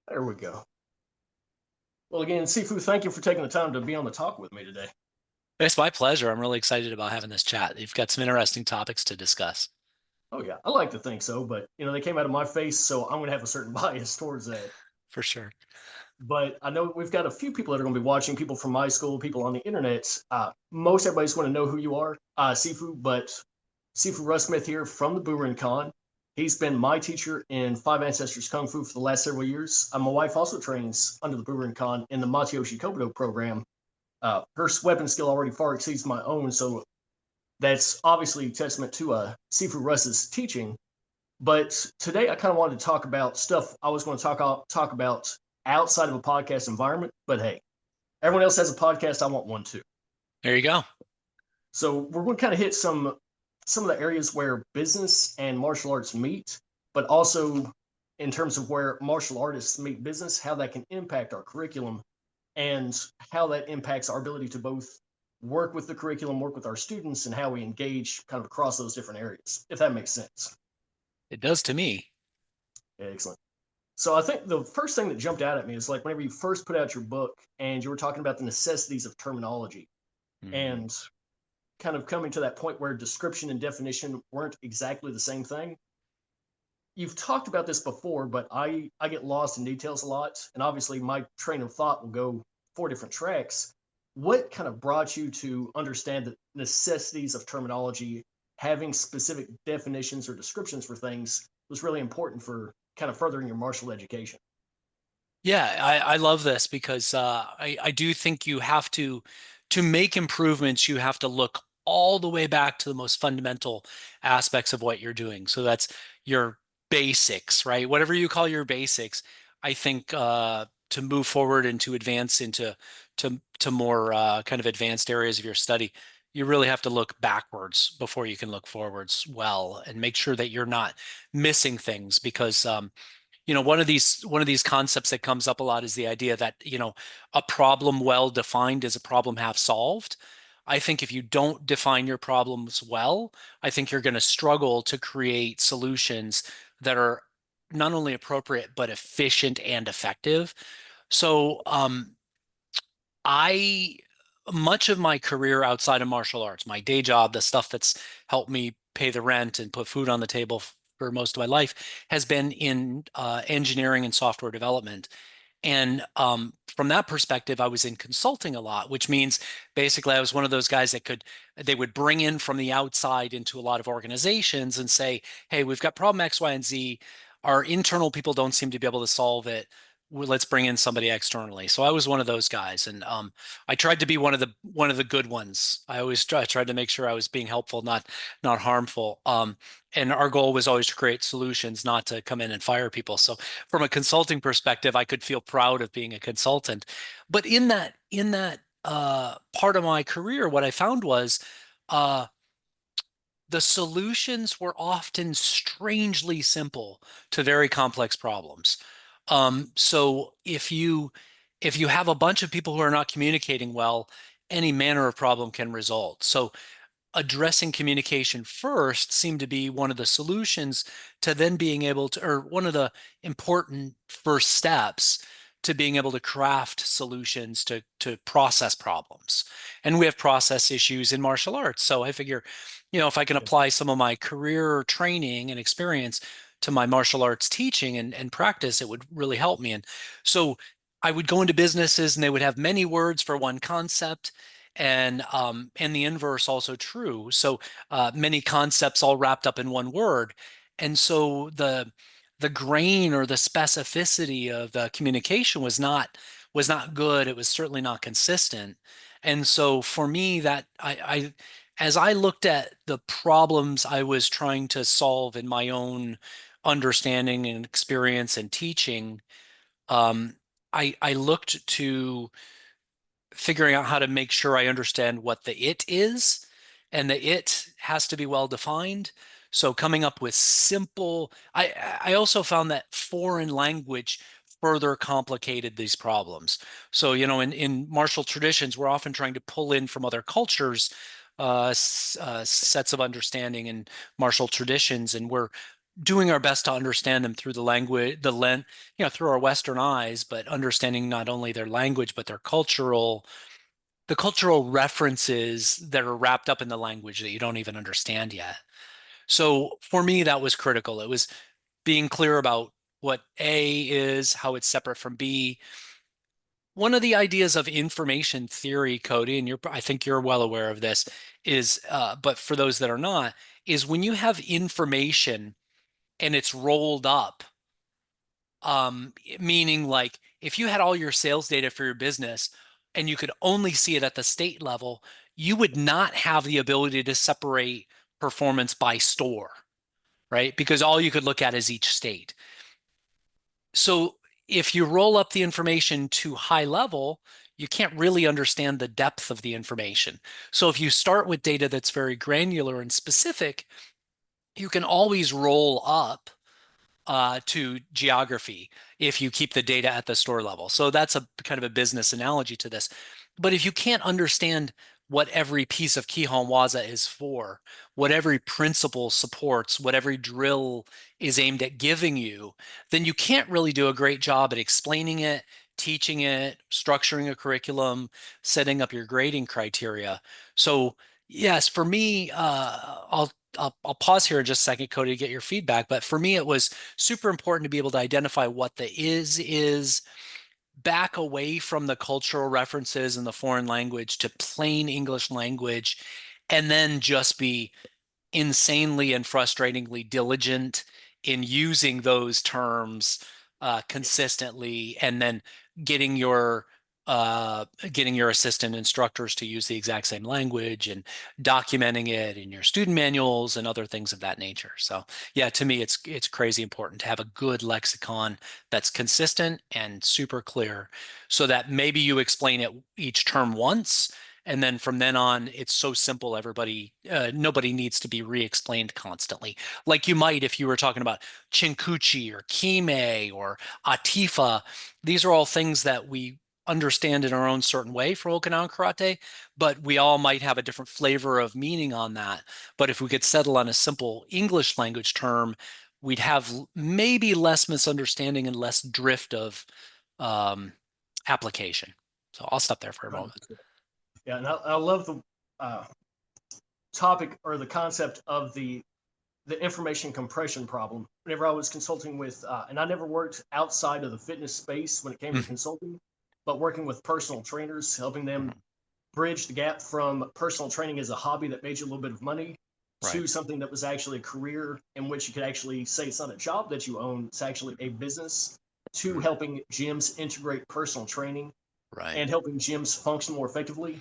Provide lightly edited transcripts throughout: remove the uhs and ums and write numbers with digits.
There we go. Well, again, Sifu, thank you for taking the time to be on the talk with me today. It's my pleasure. I'm really excited about having this chat. You've got some interesting topics to discuss. Oh yeah, I like to think so, but they came out of my face, so I'm going to have a certain bias towards that. For sure. But I know we've got a few people that are going to be watching, people from my school, people on the internet. Most everybody's going to know who you are, Sifu, but Sifu Russ Smith here from the Boomerang Con. He's been my teacher in Five Ancestors Kung Fu for the last several years. My wife also trains under the Boomerang Con in the Matayoshi Kobudo program. Her weapon skill already far exceeds my own, so that's obviously testament to Sifu Russ's teaching. But today I kind of wanted to talk about stuff I was going to talk about outside of a podcast environment. But hey, everyone else has a podcast. I want one too. There you go. So we're going to kind of hit some of the areas where business and martial arts meet, but also in terms of where martial artists meet business, how that can impact our curriculum and how that impacts our ability to both work with the curriculum, work with our students, and how we engage kind of across those different areas, if that makes sense. It does to me. Excellent. So I think the first thing that jumped out at me is like whenever you first put out your book and you were talking about the necessities of terminology Mhm. and kind of coming to that point where description and definition weren't exactly the same thing. You've talked about this before, but I get lost in details a lot, and obviously my train of thought will go four different tracks. What kind of brought you to understand the necessities of terminology, having specific definitions or descriptions for things was really important for kind of furthering your martial education? Yeah, I love this because I do think you have to make improvements, you have to look all the way back to the most fundamental aspects of what you're doing. So that's your basics, right? Whatever you call your basics, I think to move forward and to advance into to more kind of advanced areas of your study, you really have to look backwards before you can look forwards well and make sure that you're not missing things because one of these concepts that comes up a lot is the idea that a problem well defined is a problem half solved. I think if you don't define your problems well, I think you're going to struggle to create solutions that are not only appropriate but efficient and effective. So I much of my career outside of martial arts, my day job, the stuff that's helped me pay the rent and put food on the table for most of my life, has been in engineering and software development. And from that perspective, I was in consulting a lot, which means basically I was one of those guys they would bring in from the outside into a lot of organizations and say, hey, we've got problem X, Y, and Z. Our internal people don't seem to be able to solve it. Let's bring in somebody externally. So I was one of those guys, and I tried to be one of the good ones. I always tried to make sure I was being helpful, not harmful. And our goal was always to create solutions, not to come in and fire people. So from a consulting perspective, I could feel proud of being a consultant. But in that part of my career, what I found was uh, the solutions were often strangely simple to very complex problems. So if you have a bunch of people who are not communicating well, any manner of problem can result. So addressing communication first seemed to be one of the solutions to then being able to, or one of the important first steps to being able to craft solutions to process problems. And we have process issues in martial arts. So I figure, if I can apply some of my career training and experience to my martial arts teaching and practice, it would really help me. And so I would go into businesses and they would have many words for one concept and the inverse also true. So many concepts all wrapped up in one word, and so the grain or the specificity of the communication was not good. It was certainly not consistent, and so for me that I as I looked at the problems I was trying to solve in my own understanding and experience and teaching, um, I looked to figuring out how to make sure I understand what the it is, and the it has to be well defined. So coming up with simple, I also found that foreign language further complicated these problems. So, in martial traditions, we're often trying to pull in from other cultures sets of understanding and martial traditions, and doing our best to understand them through the language, the lens, through our Western eyes, but understanding not only their language, but their the cultural references that are wrapped up in the language that you don't even understand yet. So for me, that was critical. It was being clear about what A is, how it's separate from B. One of the ideas of information theory, Cody, and I think you're well aware of this, is, but for those that are not, is when you have information and it's rolled up, meaning like if you had all your sales data for your business and you could only see it at the state level, you would not have the ability to separate performance by store, right? Because all you could look at is each state. So if you roll up the information to high level, you can't really understand the depth of the information. So if you start with data that's very granular and specific, you can always roll up to geography if you keep the data at the store level. So that's a kind of a business analogy to this. But if you can't understand what every piece of Kihon is for, what every principle supports, what every drill is aimed at giving you, then you can't really do a great job at explaining it, teaching it, structuring a curriculum, setting up your grading criteria. So yes, for me, I'll pause here in just a second, Cody, to get your feedback. But for me, it was super important to be able to identify what the is, back away from the cultural references and the foreign language to plain English language, and then just be insanely and frustratingly diligent in using those terms consistently, and then getting your getting your assistant instructors to use the exact same language and documenting it in your student manuals and other things of that nature. So yeah, to me, it's crazy important to have a good lexicon that's consistent and super clear, so that maybe you explain it each term once, and then from then on, it's so simple, nobody needs to be re-explained constantly. Like you might if you were talking about Chinkuchi or Kime or Atifa. These are all things that we understand in our own certain way for Okinawan karate, but we all might have a different flavor of meaning on that. But if we could settle on a simple English language term, we'd have maybe less misunderstanding and less drift of um, application. So I'll stop there for a moment. Yeah, and I love the uh, topic or the concept of the information compression problem. Whenever I was consulting with, and I never worked outside of the fitness space when it came to Mhm. consulting, but working with personal trainers, helping them bridge the gap from personal training as a hobby that made you a little bit of money Right, to something that was actually a career in which you could actually say it's not a job that you own, it's actually a business, to helping gyms integrate personal training right. and helping gyms function more effectively.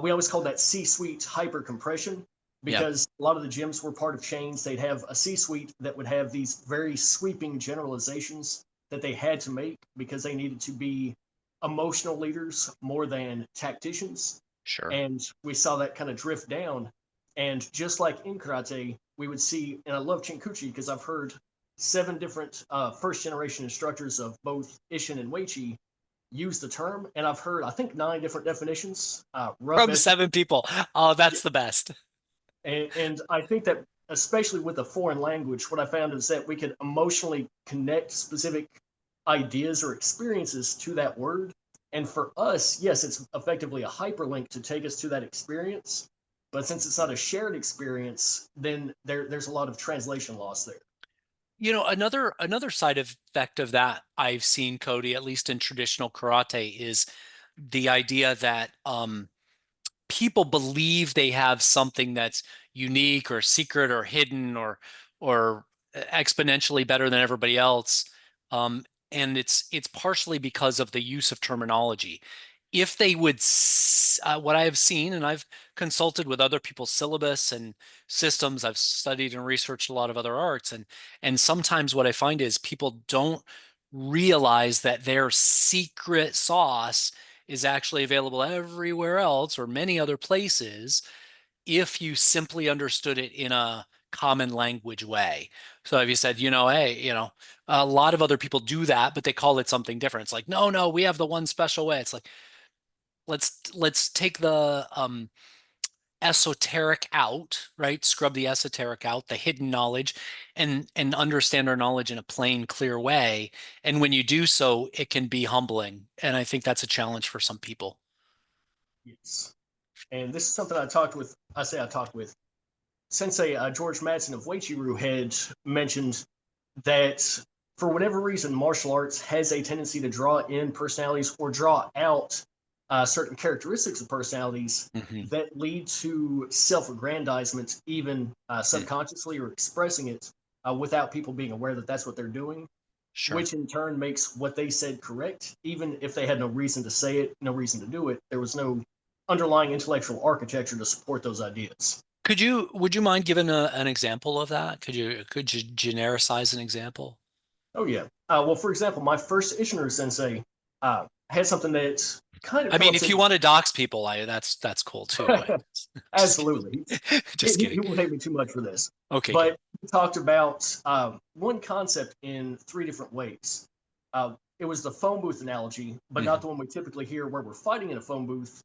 We always called that C-suite hyper compression Yep, because a lot of the gyms were part of chains. They'd have a C-suite that would have these very sweeping generalizations that they had to make because they needed to be emotional leaders more than tacticians. sure. And we saw that kind of drift down. And just like in karate, we would see, and I love Chinkuchi because I've heard 7 different first generation instructors of both Ishin and Weichi use the term, and I've heard I think 9 different definitions. Rough From estimate, 7 people. Oh, that's the best. and I think that especially with a foreign language, what I found is that we could emotionally connect specific ideas or experiences to that word. And for us, yes, it's effectively a hyperlink to take us to that experience. But since it's not a shared experience, then there's a lot of translation loss there. Another side effect of that I've seen, Cody, at least in traditional karate, is the idea that people believe they have something that's unique or secret or hidden or exponentially better than everybody else. Um, and it's partially because of the use of terminology. If they would, what I have seen, and I've consulted with other people's syllabus and systems, I've studied and researched a lot of other arts, and sometimes what I find is people don't realize that their secret sauce is actually available everywhere else or many other places if you simply understood it in a common language way. So if you said, hey, a lot of other people do that, but they call it something different. It's like, no, no, we have the one special way. It's like, let's take esoteric out, right? Scrub the esoteric out, the hidden knowledge, and understand our knowledge in a plain, clear way. And when you do so, it can be humbling. And I think that's a challenge for some people. Yes. And this is something I talked with Sensei George Madsen of Weichiru had mentioned that for whatever reason, martial arts has a tendency to draw in personalities or draw out certain characteristics of personalities Hmm. that lead to self-aggrandizement, even subconsciously or expressing it without people being aware that that's what they're doing, Sure. which in turn makes what they said correct, even if they had no reason to say it, no reason to do it. There was no underlying intellectual architecture to support those ideas. Would you mind giving an example of that? Could you genericize an example? Oh yeah. Well, for example, my first Ishinaru sensei had something that kind of I come mean, up if you to want to dox people, that's cool too. Just kidding. absolutely. Just He kidding. won't hate me too much for this, Okay, good. but he talked about one concept in three different ways. It was the phone booth analogy, but not Hmm. the one we typically hear where we're fighting in a phone booth.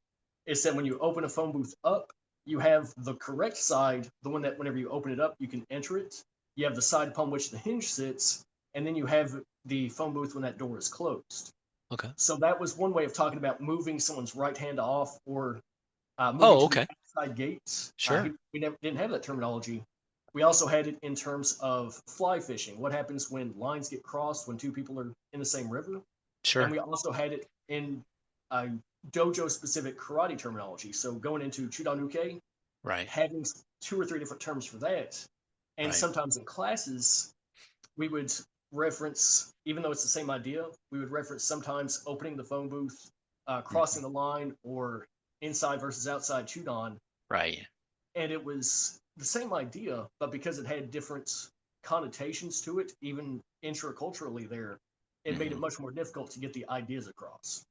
It's that when you open a phone booth up, you have the correct side, the one that whenever you open it up, you can enter it. You have the side upon which the hinge sits, and then you have the phone booth when that door is closed. Okay. So that was one way of talking about moving someone's right hand off or moving Oh, to the okay. outside gates. Sure. We never didn't have that terminology. We also had it in terms of fly fishing. What happens when lines get crossed when two people are in the same river? And Sure. we also had it in uh, dojo specific karate terminology. So going into chudanuke, Right. having two or three different terms for that. And Right. sometimes in classes, we would reference, even though it's the same idea, we would reference sometimes opening the phone booth, Mhm. crossing the line, or inside versus outside chudan. Right. And it was the same idea, but because it had different connotations to it, even intraculturally there, it made it Mhm. much more difficult to get the ideas across.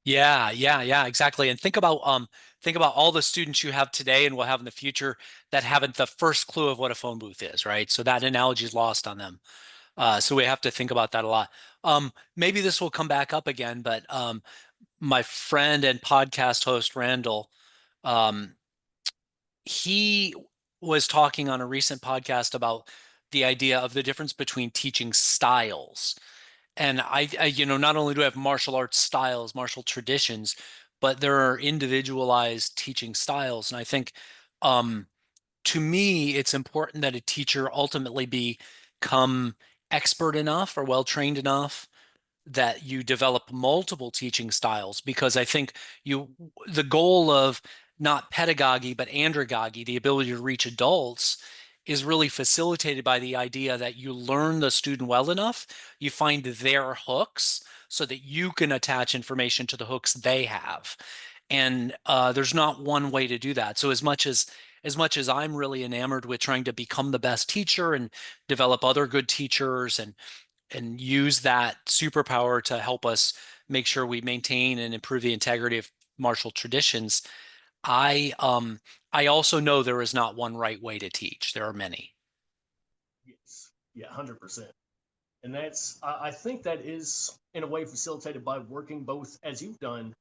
Yeah, yeah, yeah, exactly. And think about all the students you have today and will have in the future that haven't the first clue of what a phone booth is, right? So that analogy is lost on them. So we have to think about that a lot. Maybe this will come back up again, but my friend and podcast host Randall, um, he was talking on a recent podcast about the idea of the difference between teaching styles. And not only do I have martial arts styles, martial traditions, but there are individualized teaching styles. And I think, um, to me, it's important that a teacher ultimately become expert enough or well trained enough that you develop multiple teaching styles, because I think you the goal of not pedagogy but andragogy, the ability to reach adults, is really facilitated by the idea that you learn the student well enough, you find their hooks so that you can attach information to the hooks they have. And there's not one way to do that. So as much as I'm really enamored with trying to become the best teacher and develop other good teachers and use that superpower to help us make sure we maintain and improve the integrity of martial traditions. I also know there is not one right way to teach. There are many. Yes. Yeah, 100%. And I think that is in a way facilitated by working both as you've done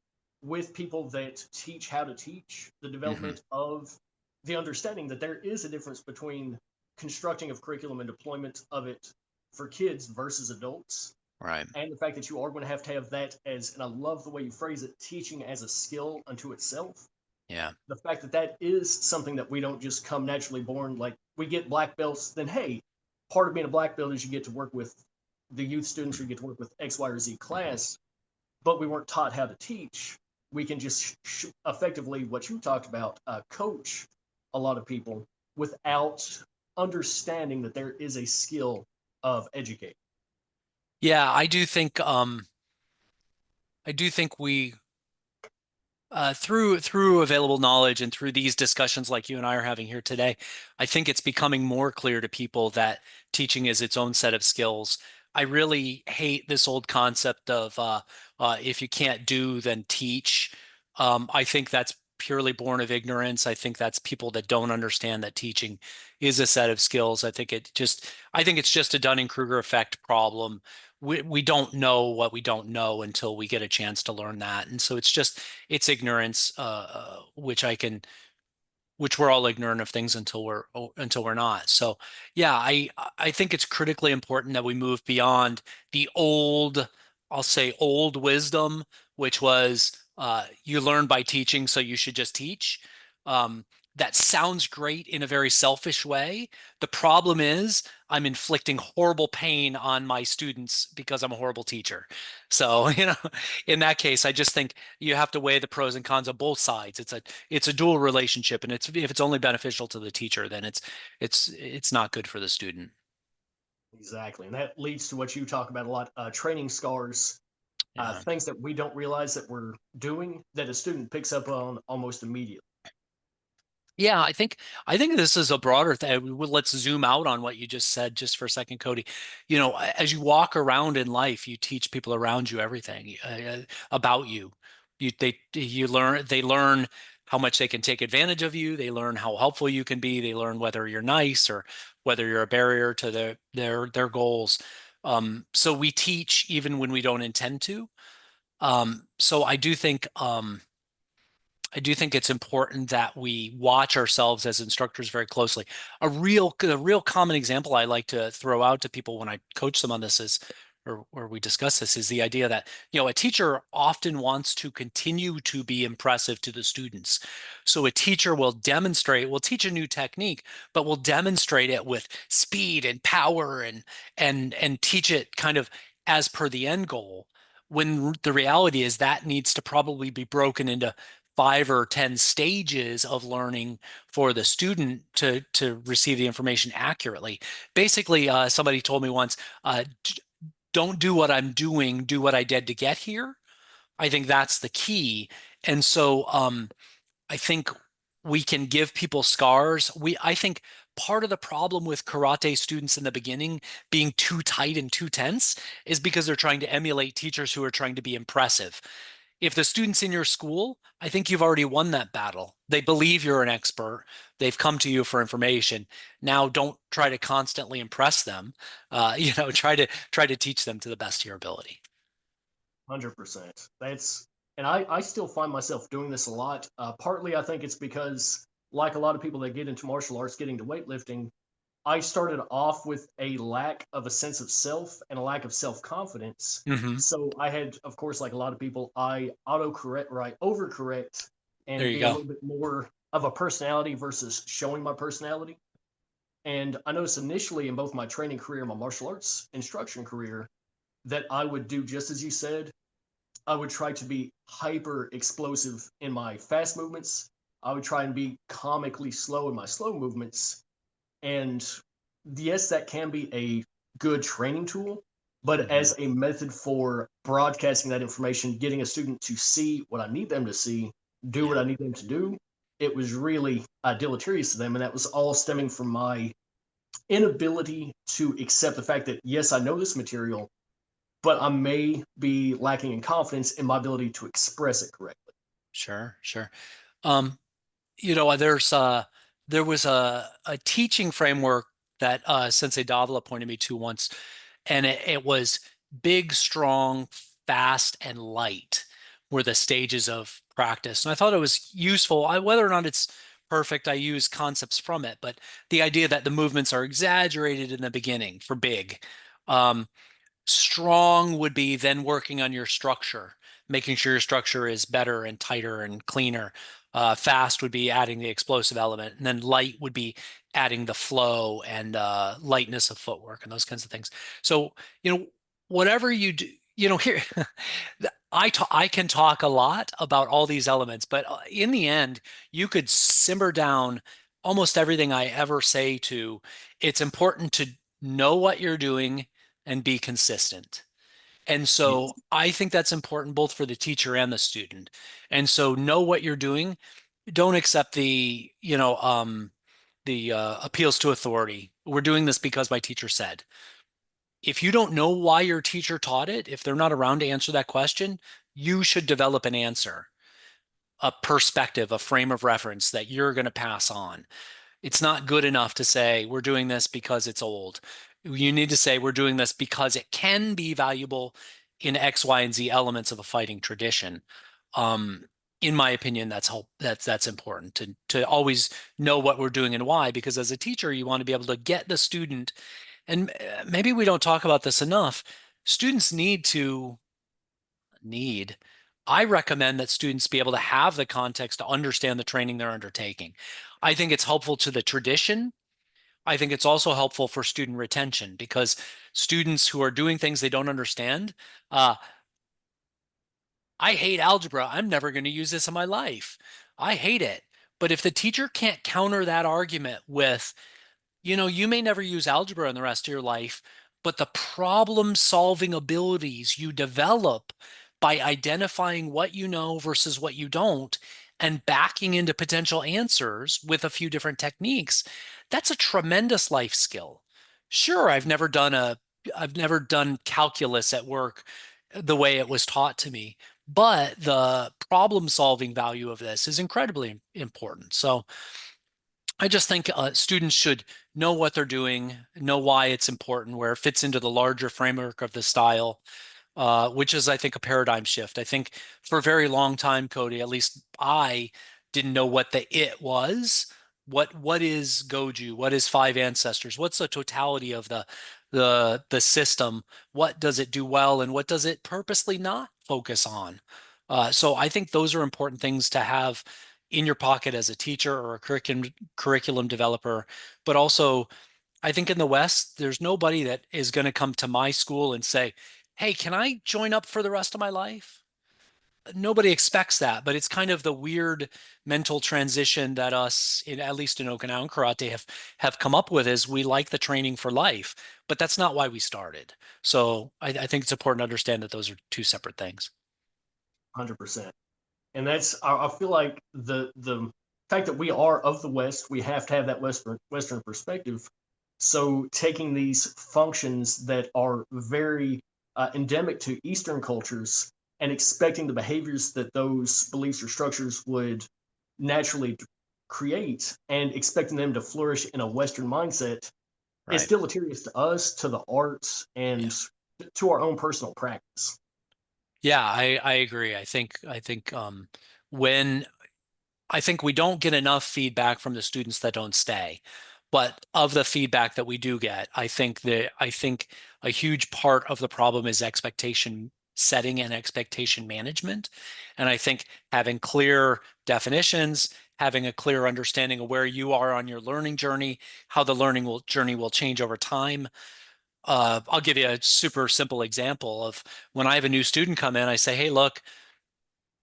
with people that teach how to teach, the Hmm. development of the understanding that there is a difference between constructing of curriculum and deployment of it for kids versus adults, Right. and the fact that you are going to have that as, and I love the way you phrase it, teaching as a skill unto itself. Yeah. The fact that that is something that we don't just come naturally born, like we get black belts, then hey, part of being a black belt is you get to work with the youth students or you get to work with X, Y, or Z class, but we weren't taught how to teach. We can just effectively, what you talked about, coach a lot of people without understanding that there is a skill of educating. Yeah, I do think we through available knowledge and through these discussions like you and I are having here today, I think it's becoming more clear to people that teaching is its own set of skills. I really hate this old concept of if you can't do, then teach. I think that's purely born of ignorance. I think that's people that don't understand that teaching is a set of skills. I think it's just a Dunning-Kruger effect problem. We don't know what we don't know until we get a chance to learn that. And so it's ignorance, which I can which we're all ignorant of things until we're not. So yeah, I think it's critically important that we move beyond the old, I'll say old wisdom, which was you learn by teaching, so you should just teach. Um, that sounds great in a very selfish way. The problem is I'm inflicting horrible pain on my students because I'm a horrible teacher. So, in that case, I just think you have to weigh the pros and cons of both sides. It's a dual relationship, and if it's only beneficial to the teacher, then it's not good for the student. Exactly. And that leads to what you talk about a lot, training scars, Yeah. things that we don't realize that we're doing that a student picks up on almost immediately. Yeah, I think this is a broader thing. Let's zoom out on what you just said just for a second, Cody. As you walk around in life, you teach people around you everything about you. They learn how much they can take advantage of you. They learn how helpful you can be. They learn whether you're nice or whether you're a barrier to their goals. So we teach even when we don't intend to. So I do think it's important that we watch ourselves as instructors very closely. A real common example I like to throw out to people when I coach them on this or we discuss this, is the idea that, a teacher often wants to continue to be impressive to the students. So a teacher will teach a new technique, but will demonstrate it with speed and power and teach it kind of as per the end goal. When the reality is that needs to probably be broken into 5 or 10 stages of learning for the student to receive the information accurately. Basically, somebody told me once, don't do what I'm doing, do what I did to get here. I think that's the key. And so I think we can give people scars. I think part of the problem with karate students in the beginning being too tight and too tense is because they're trying to emulate teachers who are trying to be impressive. If the students in your school, I think you've already won that battle. They believe you're an expert. They've come to you for information. Now, don't try to constantly impress them. Try to teach them to the best of your ability. 100%. And I still find myself doing this a lot. Partly, I think it's because, like a lot of people that get into martial arts, getting to weightlifting, I started off with a lack of a sense of self and a lack of self confidence. Hmm. So I had, of course, like a lot of people, I autocorrect or I overcorrect There and you be a go. little bit more of a personality versus showing my personality. And I noticed initially in both my training career and my martial arts instruction career that I would do just as you said. I would try to be hyper explosive in my fast movements. I would try and be comically slow in my slow movements. And yes, that can be a good training tool, but Hmm. as a method for broadcasting that information, getting a student to see what I need them to see, do what Yeah, I need them to do, it was really deleterious to them. And that was all stemming from my inability to accept the fact that, yes, I know this material, but I may be lacking in confidence in my ability to express it correctly. sure, sure. Um, there was a teaching framework that Sensei Davila pointed me to once, and it was big, strong, fast, and light were the stages of practice. And I thought it was useful. Whether or not it's perfect, I use concepts from it, but the idea that the movements are exaggerated in the beginning for big. Um, Strong would be then working on your structure, making sure your structure is better and tighter and cleaner. Fast would be adding the explosive element, and then light would be adding the flow and lightness of footwork and those kinds of things. So, whatever you do, here, I can talk a lot about all these elements, but in the end, you could simmer down almost everything I ever say to. It's important to know what you're doing and be consistent. And so Yes. I think that's important both for the teacher and the student. And so know what you're doing. Don't accept the appeals to authority. We're doing this because my teacher said. If you don't know why your teacher taught it, if they're not around to answer that question, you should develop an answer, a perspective, a frame of reference that you're going to pass on. It's not good enough to say we're doing this because it's old. You need to say we're doing this because it can be valuable in X, Y, and Z elements of a fighting tradition. Um, in my opinion, that's important to always know what we're doing and why, because as a teacher, you want to be able to get the student, and maybe we don't talk about this enough. Students need. I recommend that students be able to have the context to understand the training they're undertaking. I think it's helpful to the tradition. I think it's also helpful for student retention because students who are doing things they don't understand, uh, I hate algebra. I'm never going to use this in my life. I hate it. But if the teacher can't counter that argument with, you may never use algebra in the rest of your life, but the problem solving abilities you develop by identifying what you know versus what you don't and backing into potential answers with a few different techniques, that's a tremendous life skill. Sure, I've never done calculus at work the way it was taught to me, but the problem solving value of this is incredibly important. So I just think students should know what they're doing, know why it's important, where it fits into the larger framework of the style, which is, I think, a paradigm shift. I think for a very long time, Cody, at least I didn't know what the it was. What is Goju? What is Five Ancestors? What's the totality of the system? What does it do well, and what does it purposely not focus on? So I think those are important things to have in your pocket as a teacher or a curriculum developer. But also, I think in the West, there's nobody that is going to come to my school and say, "Hey, can I join up for the rest of my life?" Nobody expects that, but it's kind of the weird mental transition that us, at least in Okinawan karate, have come up with. Is we like the training for life, but that's not why we started. So I think it's important to understand that those are two separate things. 100%. And I feel like the fact that we are of the West, we have to have that Western perspective. So taking these functions that are very endemic to Eastern cultures and expecting the behaviors that those beliefs or structures would naturally create and expecting them to flourish in a Western mindset is Right. deleterious to us, to the arts, Yeah. and to our own personal practice. Yeah, I agree. When I think we don't get enough feedback from the students that don't stay. But of the feedback that we do get, I think a huge part of the problem is expectation setting and expectation management. And I think having clear definitions, having a clear understanding of where you are on your learning journey, how the journey will change over time. I'll give you a super simple example of when I have a new student come in, I say, "Hey, look,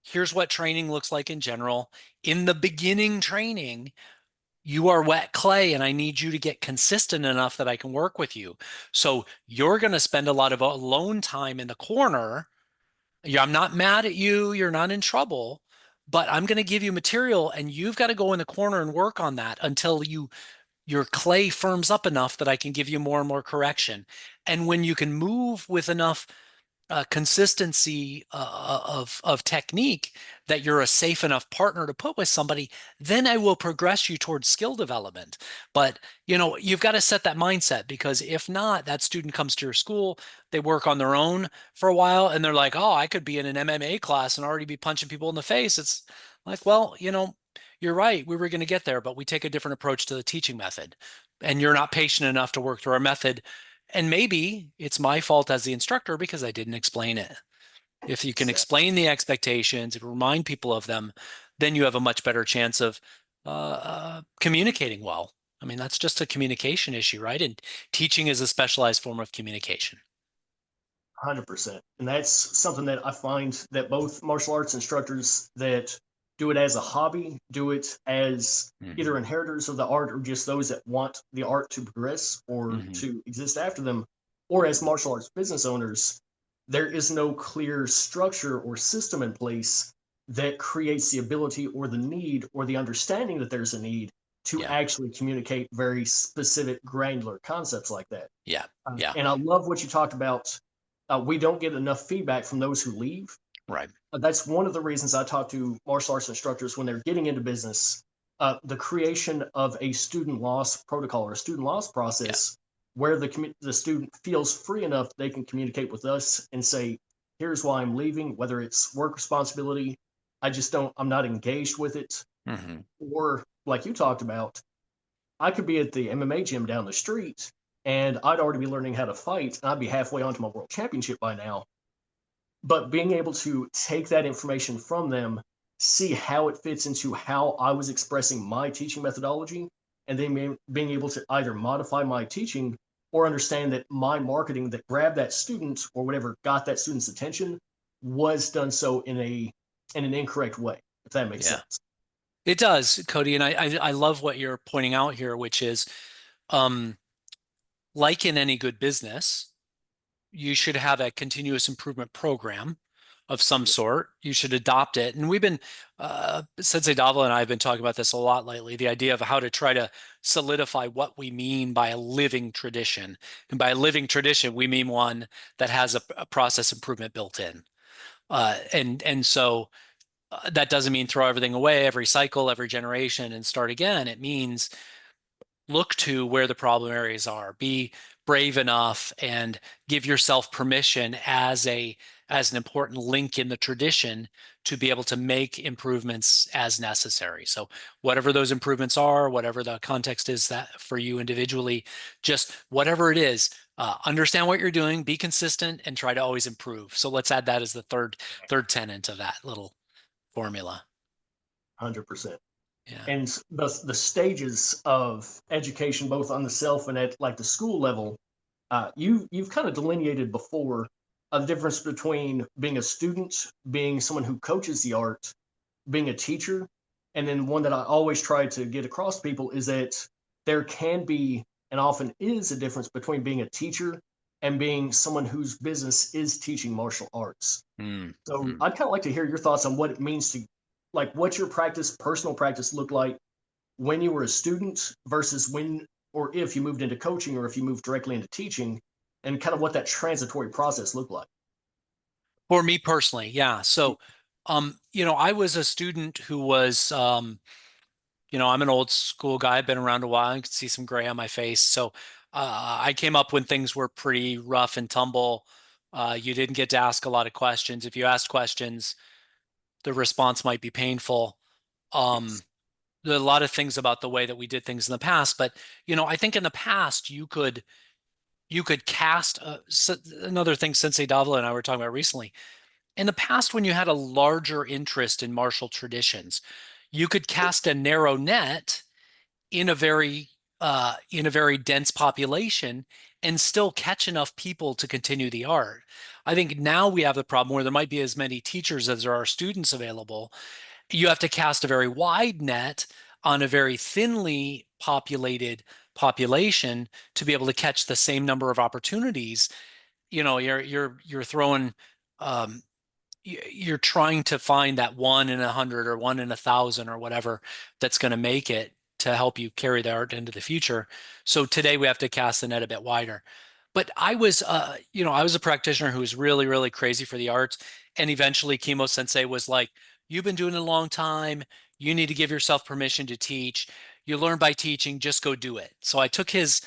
here's what training looks like in general. In the beginning training, you are wet clay and I need you to get consistent enough that I can work with you. So you're going to spend a lot of alone time in the corner. Yeah, I'm not mad at you. You're not in trouble, but I'm going to give you material and you've got to go in the corner and work on that until your clay firms up enough that I can give you more and more correction. And when you can move with enough consistency of technique that you're a safe enough partner to put with somebody, then I will progress you towards skill development. But you've got to set that mindset because if not, that student comes to your school, they work on their own for a while, and they're like, "Oh, I could be in an MMA class and already be punching people in the face." It's like, well, you're right. We were going to get there, but we take a different approach to the teaching method. And you're not patient enough to work through our method, and maybe it's my fault as the instructor because I didn't explain it. If you can explain the expectations and remind people of them, then you have a much better chance of communicating well. I mean, that's just a communication issue, right? And teaching is a specialized form of communication. 100%. And that's something that I find that both martial arts instructors that do it as a hobby, do it as either Hmm. inheritors of the art or just those that want the art to progress or Hmm. to exist after them, or as martial arts business owners, there is no clear structure or system in place that creates the ability or the need or the understanding that there's a need to Yeah, actually communicate very specific granular concepts like that. yeah, yeah, And I love what you talked about. We don't get enough feedback from those who leave. right. That's one of the reasons I talk to martial arts instructors when they're getting into business. The creation of a student loss protocol or a student loss Yeah, process where the student feels free enough they can communicate with us and say, "Here's why I'm leaving," whether it's work responsibility, I just don't, I'm not engaged with it. Hmm. Or like you talked about, I could be at the MMA gym down the street and I'd already be learning how to fight and I'd be halfway onto my world championship by now. But being able to take that information from them, see how it fits into how I was expressing my teaching methodology, and then being able to either modify my teaching or understand that my marketing that grabbed that student or whatever got that student's attention was done so in an incorrect way, if that makes Yeah, sense. it does, Cody. And I love what you're pointing out here, which is, um, like in any good business, you should have a continuous improvement program of some sort. You should adopt it. And we've been, Sensei Davila and I have been talking about this a lot lately, the idea of how to try to solidify what we mean by a living tradition. And by a living tradition, we mean one that has a process improvement built in. And so that doesn't mean throw everything away every cycle, every generation and start again. It means look to where the problem areas are, be brave enough and give yourself permission as an important link in the tradition to be able to make improvements as necessary. So whatever those improvements are, whatever the context is that for you individually, just whatever it is, understand what you're doing, be consistent, and try to always improve. So let's add that as the third tenet of that little formula. 100%. Yeah. And the stages of education, both on the self and at like the school level, you've kind of delineated before a difference between being a student, being someone who coaches the art, being a teacher, and then one that I always try to get across to people is that there can be and often is a difference between being a teacher and being someone whose business is teaching martial arts. Mm, So mm. I'd kind of like to hear your thoughts on what it means to, like, what your practice, personal practice, looked like when you were a student versus when or if you moved into coaching or if you moved directly into teaching, and kind of what that transitory process looked like. For me personally, yeah. So, I was a student who was, I'm an old school guy. I've been around a while. You can see some gray on my face. So, I came up when things were pretty rough and tumble. You didn't get to ask a lot of questions. If you asked questions, the response might be painful. Yes. Um, there are a lot of things about the way that we did things in the past, but I think in the past you could cast another thing Sensei Davila and I were talking about recently. In the past, when you had a larger interest in martial traditions, you could cast a narrow net in a very dense population and still catch enough people to continue the art. I think now we have the problem where there might be as many teachers as there are students available. You have to cast a very wide net on a very thinly populated population to be able to catch the same number of opportunities. You're throwing um, you're trying to find that 1 in 100 or 1 in 1,000 or whatever that's going to make it to help you carry the art into the future. So today we have to cast the net a bit wider. But I was a practitioner who was really, really crazy for the arts. And eventually Chemo Sensei was like, you've been doing it a long time. You need to give yourself permission to teach. You learn by teaching, just go do it. So I took his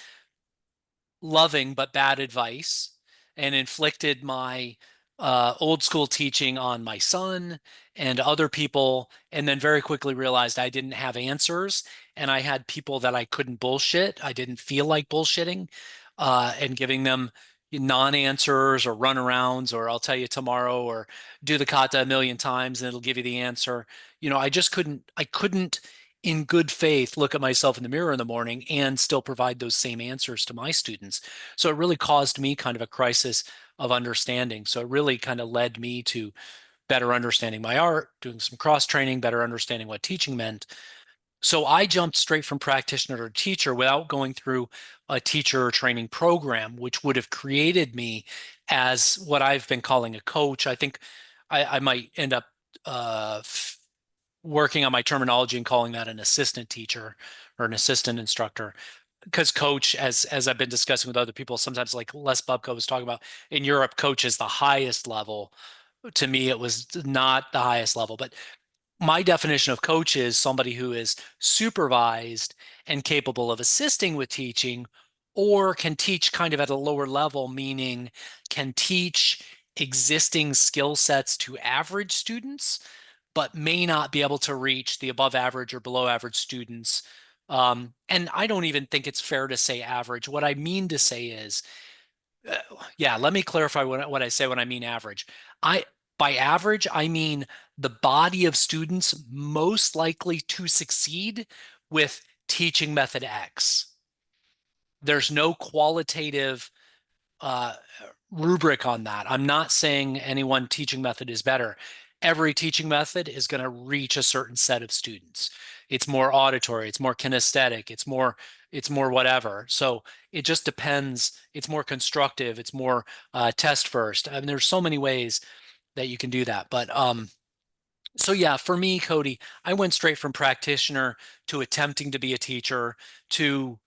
loving but bad advice and inflicted my old school teaching on my son and other people, and then very quickly realized I didn't have answers and I had people that I couldn't bullshit. I didn't feel like bullshitting and giving them non-answers or runarounds or I'll tell you tomorrow or do the kata a million times and it'll give you the answer. I couldn't in good faith look at myself in the mirror in the morning and still provide those same answers to my students. So it really caused me kind of a crisis of understanding. So it really kind of led me to better understanding my art, doing some cross training, better understanding what teaching meant. So I jumped straight from practitioner to teacher without going through a teacher training program, which would have created me as what I've been calling a coach. I think I might end up uh, working on my terminology and calling that an assistant teacher or an assistant instructor. Because coach, as I've been discussing with other people, sometimes like Les Bubko was talking about in Europe, coach is the highest level. To me, it was not the highest level, but my definition of coach is somebody who is supervised and capable of assisting with teaching or can teach kind of at a lower level, meaning can teach existing skill sets to average students but may not be able to reach the above average or below average students. And I don't even think it's fair to say average. What I mean to say is, uh, yeah, let me clarify what I say when I mean average. I By average, I mean the body of students most likely to succeed with teaching method X. There's no qualitative uh, rubric on that. I'm not saying any one teaching method is better. Every teaching method is going to reach a certain set of students. It's more auditory, it's more kinesthetic, it's more whatever. So it just depends. It's more constructive, it's more test first. I mean, there's so many ways that you can do that. But so yeah, for me, Cody, I went straight from practitioner to attempting to be a teacher to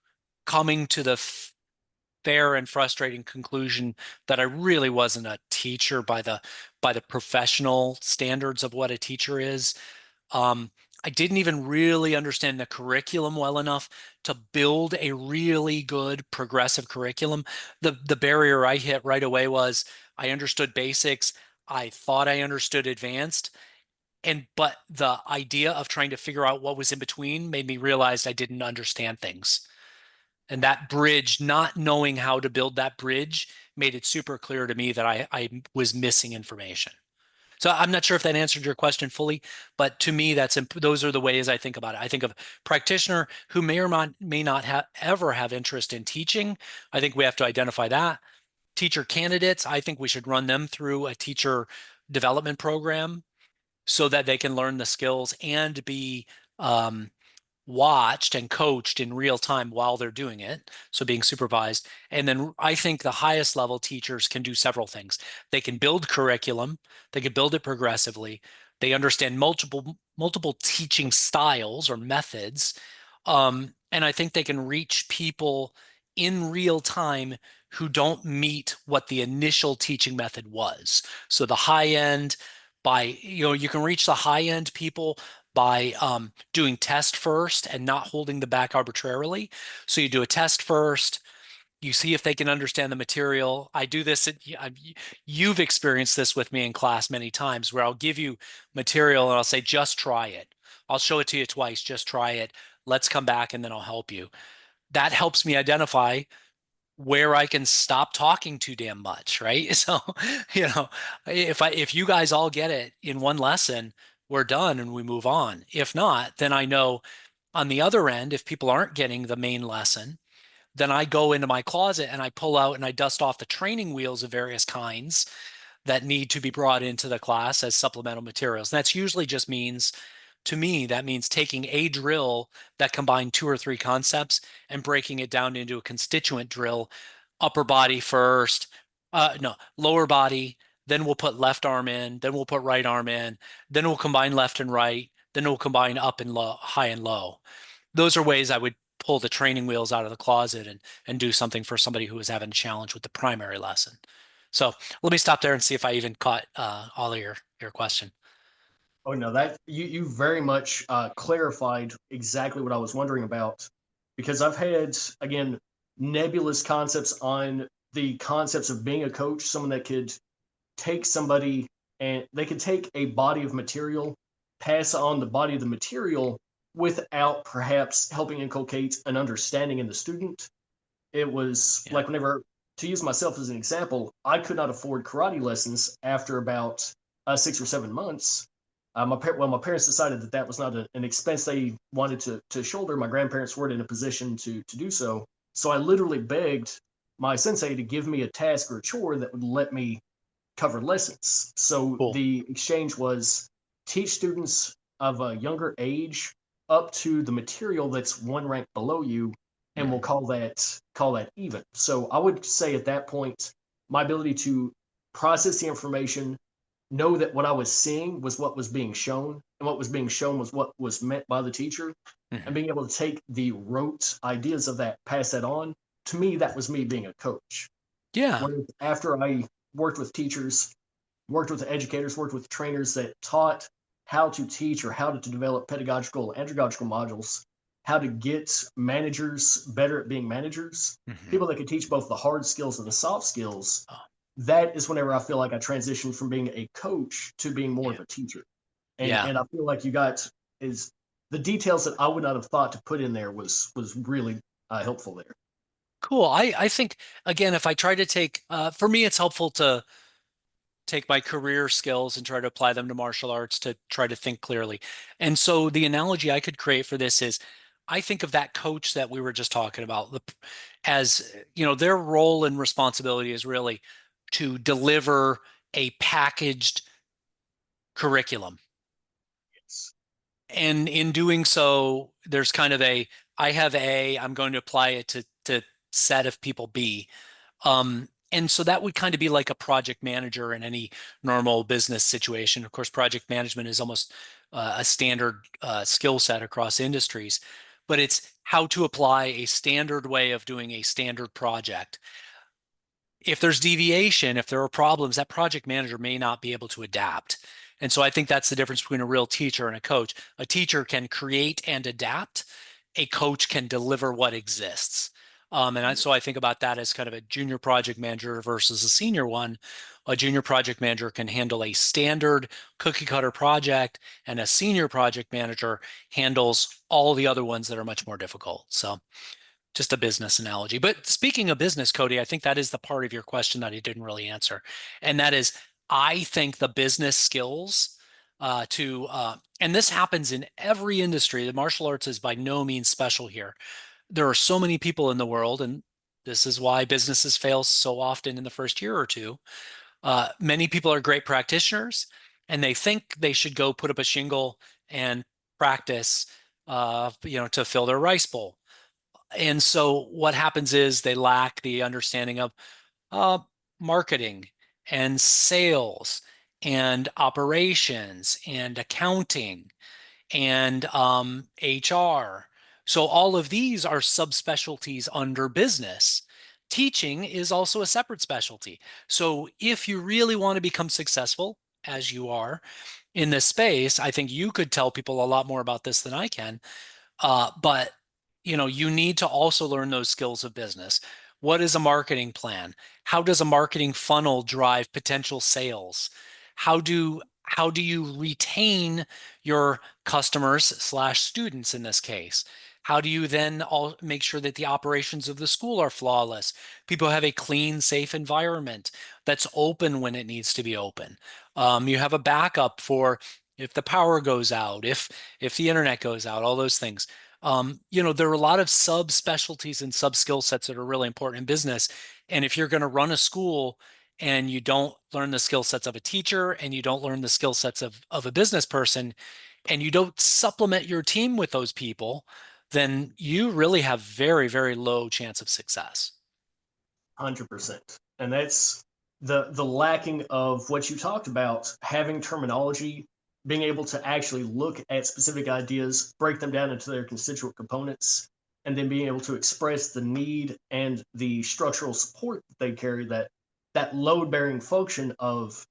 coming to the fair and frustrating conclusion that I really wasn't a teacher by the professional standards of what a teacher is. Um, I didn't even really understand the curriculum well enough to build a really good progressive curriculum. The barrier I hit right away was I understood basics. I thought I understood advanced. But the idea of trying to figure out what was in between made me realize I didn't understand things. And that bridge, not knowing how to build that bridge, made it super clear to me that I was missing information. So I'm not sure if that answered your question fully, but to me, those are the ways I think about it. I think of practitioner who may or may not ever have interest in teaching. I think we have to identify that. Teacher candidates, I think we should run them through a teacher development program so that they can learn the skills and be um, watched and coached in real time while they're doing it, so being supervised. And then I think the highest level teachers can do several things. They can build curriculum, they can build it progressively, they understand multiple teaching styles or methods, and I think they can reach people in real time who don't meet what the initial teaching method was. So the high end, you can reach the high end people by doing test first and not holding them back arbitrarily. So you do a test first, you see if they can understand the material. I do this, you've experienced this with me in class many times where I'll give you material and I'll say, just try it. I'll show it to you twice, just try it. Let's come back and then I'll help you. That helps me identify where I can stop talking too damn much, right? So, if you guys all get it in one lesson, we're done and we move on. If not, then I know on the other end, if people aren't getting the main lesson, then I go into my closet and I pull out and I dust off the training wheels of various kinds that need to be brought into the class as supplemental materials. And that's usually just means, to me, that means taking a drill that combined two or three concepts and breaking it down into a constituent drill, upper body first, no, lower body, then we'll put left arm in, then we'll put right arm in, then we'll combine left and right, then we'll combine up and low, high and low. Those are ways I would pull the training wheels out of the closet and do something for somebody who was having a challenge with the primary lesson. So let me stop there and see if I even caught all of your question. Oh no, that you very much clarified exactly what I was wondering about, because I've had, again, nebulous concepts on the concepts of being a coach, someone that could take somebody and they could take a body of material, pass on the body of the material without perhaps helping inculcate an understanding in the student. It was Yeah. like whenever, to use myself as an example, I could not afford karate lessons after about 6 or 7 months. My parents decided that that was not an expense they wanted to shoulder. My grandparents weren't in a position to do so. So I literally begged my sensei to give me a task or a chore that would let me cover lessons. So Cool. the exchange was teach students of a younger age up to the material that's one rank below you, and we'll Mhm. call that even. So I would say at that point, my ability to process the information, know that what I was seeing was what was being shown, and what was being shown was what was meant by the teacher, and Mhm. being able to take the rote ideas of that, pass that on. To me, that was me being a coach. Yeah. Whereas after I worked with teachers, worked with educators, worked with trainers that taught how to teach or how to develop pedagogical, andragogical modules, how to get managers better at being managers, Mhm. people that could teach both the hard skills and the soft skills. Oh, That is whenever I feel like I transitioned from being a coach to being more yeah. of a teacher. Yeah. And I feel like you got is the details that I would not have thought to put in there was really helpful there. Cool. I think again, if I try to take for me, it's helpful to take my career skills and try to apply them to martial arts to try to think clearly. And so the analogy I could create for this is I think of that coach that we were just talking about as, their role and responsibility is really to deliver a packaged curriculum. Yes. And in doing so, there's kind of I have A, I'm going to apply it to set of people B. And so that would kind of be like a project manager in any normal business situation. Of course, project management is almost a standard skill set across industries, but it's how to apply a standard way of doing a standard project. If there's deviation, if there are problems, that project manager may not be able to adapt. And so I think that's the difference between a real teacher and a coach. A teacher can create and adapt. A coach can deliver what exists. So I think about that as kind of a junior project manager versus a senior one. A junior project manager can handle a standard cookie cutter project, and a senior project manager handles all the other ones that are much more difficult. So just a business analogy. But speaking of business, Cody, I think that is the part of your question that I didn't really answer. And that is, I think the business skills and this happens in every industry. The martial arts is by no means special here. There are so many people in the world, and this is why businesses fail so often in the first year or two. Many people are great practitioners, and they think they should go put up a shingle and practice, to fill their rice bowl. And so what happens is they lack the understanding of uh, marketing and sales and operations and accounting and HR. So all of these are subspecialties under business. Teaching is also a separate specialty. So if you really want to become successful, as you are in this space, I think you could tell people a lot more about this than I can. But you need to also learn those skills of business. What is a marketing plan? How does a marketing funnel drive potential sales? How do you retain your customers slash students in this case? How do you then all make sure that the operations of the school are flawless? People have a clean, safe environment that's open when it needs to be open. You have a backup for if the power goes out, if the internet goes out, all those things. There are a lot of subspecialties and sub skill sets that are really important in business. And if you're going to run a school and you don't learn the skill sets of a teacher and you don't learn the skill sets of a business person and you don't supplement your team with those people, then you really have very, very low chance of success. 100%. And that's the lacking of what you talked about, having terminology, being able to actually look at specific ideas, break them down into their constituent components, and then being able to express the need and the structural support that they carry, that load bearing function of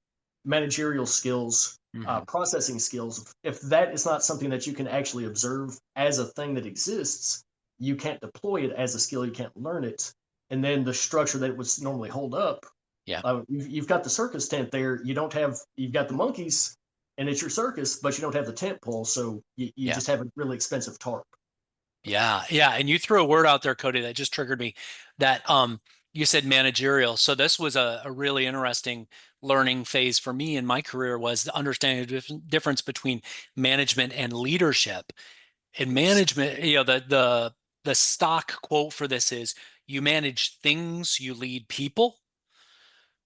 managerial skills, Mhm. processing skills. If that is not something that you can actually observe as a thing that exists, you can't deploy it as a skill, you can't learn it. And then the structure that it would normally hold up, Yeah, you've got the circus tent there. You've got the monkeys, and it's your circus, but you don't have the tent pole, so you yeah. just have a really expensive tarp. Yeah, yeah. And you threw a word out there, Cody, that just triggered me that you said managerial. So this was a really interesting learning phase for me in my career was the understanding the difference between management and leadership. In Yes, management, the stock quote for this is you manage things, you lead people.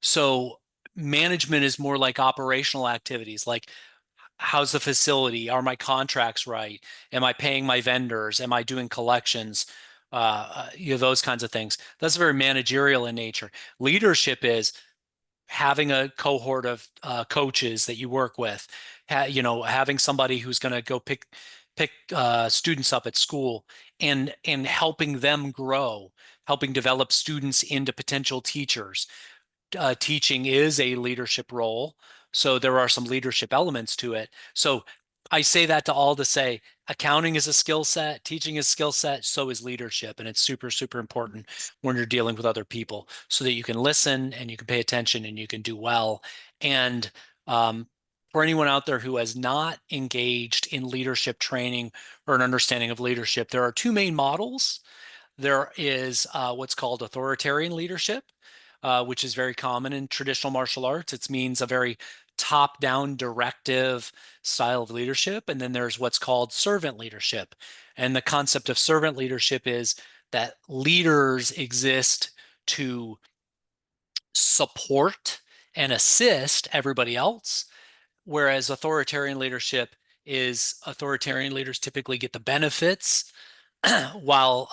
So management is more like operational activities, like how's the facility? Are my contracts right? Am I paying my vendors? Am I doing collections? Those kinds of things. That's very managerial in nature. Leadership is having a cohort of coaches that you work with, having somebody who's going to go pick students up at school and helping them grow, helping develop students into potential teachers. Teaching is a leadership role, so there are some leadership elements to it. So I say that to all to say accounting is a skill set, teaching is a skill set, so is leadership, and it's super, super important when you're dealing with other people so that you can listen and you can pay attention and you can do well. And for anyone out there who has not engaged in leadership training or an understanding of leadership, there are two main models. There is what's called authoritarian leadership, which is very common in traditional martial arts. It means a very top-down directive style of leadership. And then there's what's called servant leadership. And the concept of servant leadership is that leaders exist to support and assist everybody else, whereas authoritarian leadership is authoritarian leaders typically get the benefits while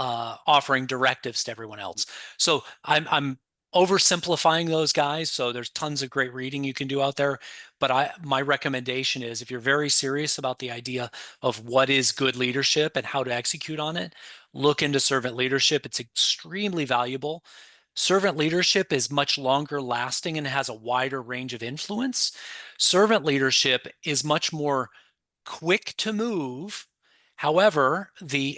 offering directives to everyone else. So I'm oversimplifying those guys. So there's tons of great reading you can do out there. But my recommendation is if you're very serious about the idea of what is good leadership and how to execute on it, look into servant leadership. It's extremely valuable. Servant leadership is much longer lasting and has a wider range of influence. Servant leadership is much more quick to move. However,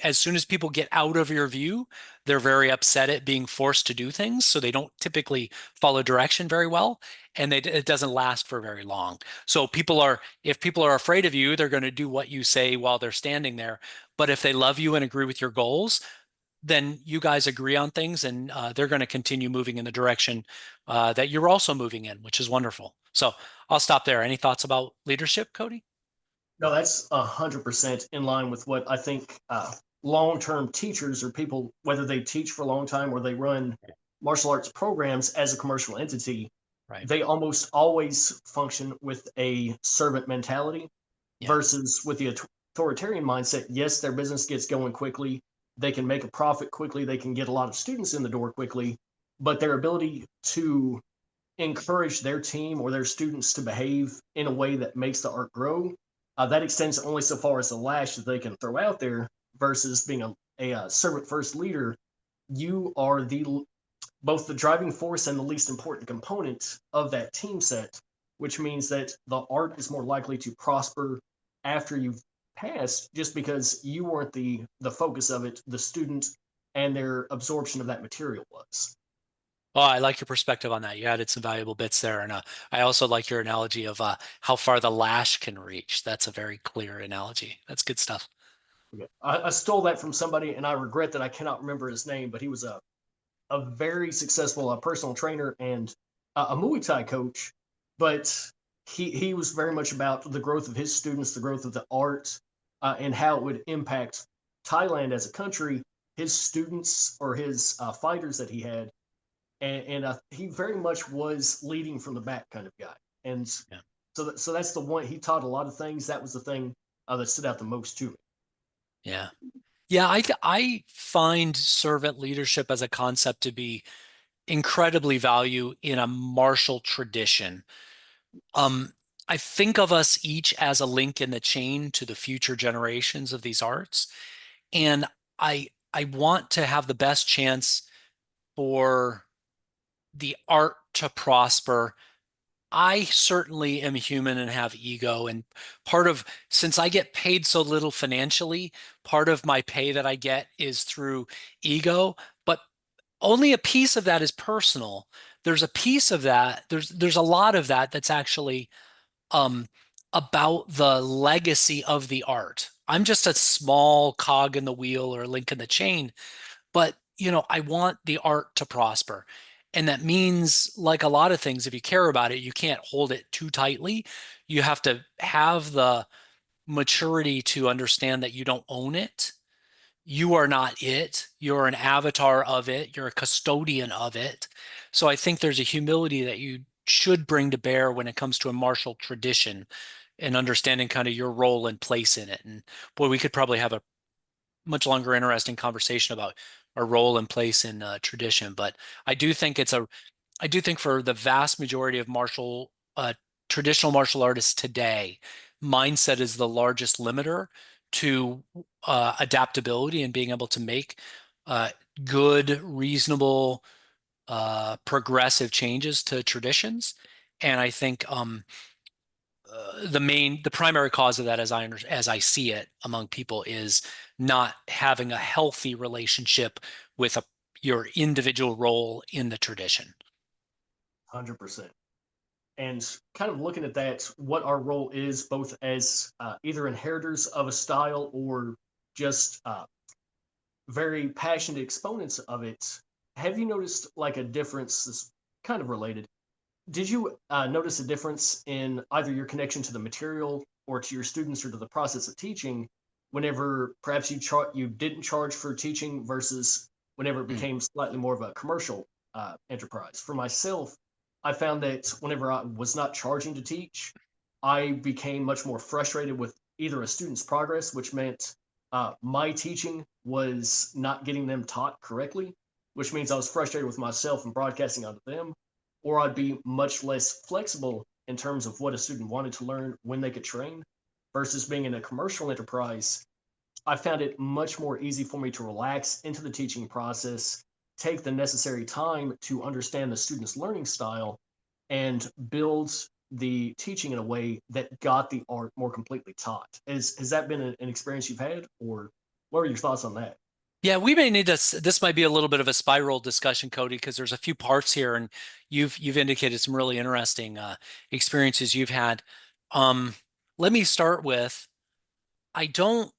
as soon as people get out of your view, they're very upset at being forced to do things, so they don't typically follow direction very well, and it doesn't last for very long. So if people are afraid of you, they're going to do what you say while they're standing there. But if they love you and agree with your goals, then you guys agree on things, and they're going to continue moving in the direction that you're also moving in, which is wonderful. So I'll stop there. Any thoughts about leadership, Cody? No, that's 100% in line with what I think long-term teachers or people, whether they teach for a long time or they run martial arts programs as a commercial entity, Right. they almost always function with a servant mentality Yeah. versus with the authoritarian mindset. Yes, their business gets going quickly. They can make a profit quickly. They can get a lot of students in the door quickly, but their ability to encourage their team or their students to behave in a way that makes the art grow, that extends only so far as the lash that they can throw out there versus being a servant first leader. You are both the driving force and the least important component of that team set, which means that the art is more likely to prosper after you've passed just because you weren't the focus of it, the student and their absorption of that material was. Oh, I like your perspective on that. You added some valuable bits there. And I also like your analogy of how far the lash can reach. That's a very clear analogy. That's good stuff. Okay. I stole that from somebody and I regret that I cannot remember his name, but he was a very successful personal trainer and a Muay Thai coach, but he was very much about the growth of his students, the growth of the art, and how it would impact Thailand as a country, his students or his fighters that he had, and he very much was leading from the back kind of guy, and Yeah. so that's the one he taught a lot of things. That was the thing that stood out the most to me. Yeah. Yeah. I find servant leadership as a concept to be incredibly value in a martial tradition. Um, I think of us each as a link in the chain to the future generations of these arts. And I want to have the best chance for the art to prosper. I certainly am human and have ego. And since I get paid so little financially, part of my pay that I get is through ego, but only a piece of that is personal. There's a piece of that, there's a lot of that that's actually um, about the legacy of the art. I'm just a small cog in the wheel or a link in the chain, but I want the art to prosper. And that means, like a lot of things, if you care about it, you can't hold it too tightly. You have to have the maturity to understand that you don't own it. You are not it. You're an avatar of it. You're a custodian of it. So I think there's a humility that you should bring to bear when it comes to a martial tradition and understanding kind of your role and place in it. And boy, we could probably have a much longer, interesting conversation about our role and place in tradition. But I do think I do think for the vast majority of traditional martial artists today, mindset is the largest limiter to adaptability and being able to make uh, good, reasonable, progressive changes to traditions. And I think the primary cause of that, as I see it among people, is not having a healthy relationship with your individual role in the tradition. 100%. and kind of looking at that, what our role is both as either inheritors of a style or just very passionate exponents of it. Have you noticed like a difference? This kind of related. Did you notice a difference in either your connection to the material or to your students or to the process of teaching whenever perhaps you didn't charge for teaching versus whenever it Mm. became slightly more of a commercial enterprise? For myself, I found that whenever I was not charging to teach, I became much more frustrated with either a student's progress, which meant my teaching was not getting them taught correctly, which means I was frustrated with myself and broadcasting onto them, or I'd be much less flexible in terms of what a student wanted to learn when they could train versus being in a commercial enterprise. I found it much more easy for me to relax into the teaching process, take the necessary time to understand the student's learning style, and build the teaching in a way that got the art more completely taught. Has that been an experience you've had, or what are your thoughts on that? Yeah, we may need to, this might be a little bit of a spiral discussion, Cody, because there's a few parts here and you've indicated some really interesting experiences you've had. Um, Let me start with, I don't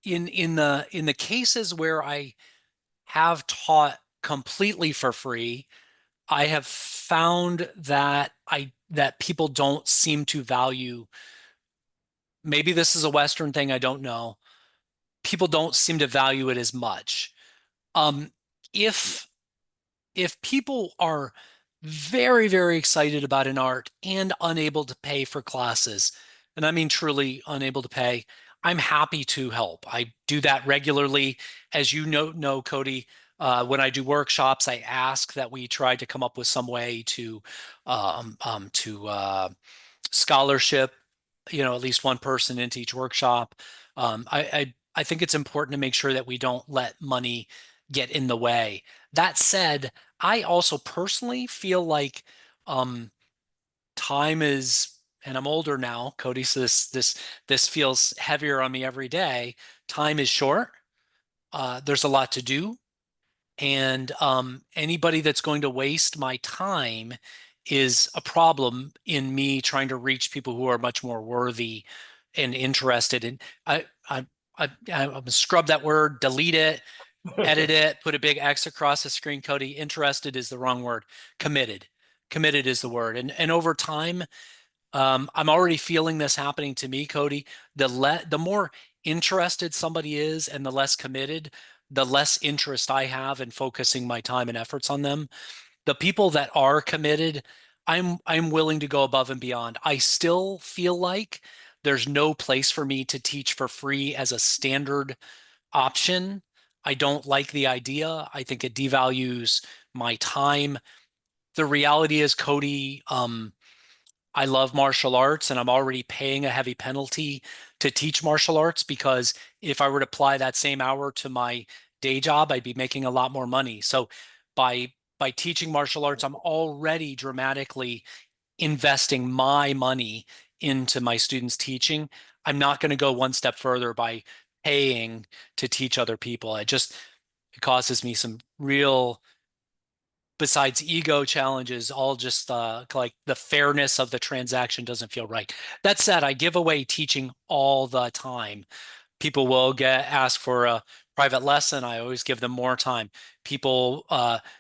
in the cases where I have taught completely for free, I have found that that people don't seem to value, maybe this is a Western thing, I don't know. People don't seem to value it as much. Um, if if people are very, very excited about an art and unable to pay for classes, and I mean truly unable to pay, I'm happy to help. I do that regularly. As you know, Cody, when I do workshops, I ask that we try to come up with some way to scholarship, at least one person into each workshop. I think it's important to make sure that we don't let money get in the way. That said, I also personally feel like um, time is, and I'm older now, Cody, so this feels heavier on me every day. Time is short. There's a lot to do. And anybody that's going to waste my time is a problem in me trying to reach people who are much more worthy and interested in. I'm gonna scrub that word, delete it, edit it, put a big X across the screen. Cody, interested is the wrong word. Committed. Committed is the word. And over time, I'm already feeling this happening to me, Cody. The more interested somebody is and the less committed, the less interest I have in focusing my time and efforts on them. The people that are committed, I'm willing to go above and beyond. I still feel like there's no place for me to teach for free as a standard option. I don't like the idea. I think it devalues my time. The reality is, Cody, I love martial arts and I'm already paying a heavy penalty to teach martial arts because if I were to apply that same hour to my day job, I'd be making a lot more money. So by teaching martial arts, I'm already dramatically investing my money into my students' teaching. I'm not going to go one step further by paying to teach other people. It causes me some real, besides ego challenges, all just like the fairness of the transaction doesn't feel right. That said, I give away teaching all the time. People will get asked for a private lesson. I always give them more time. People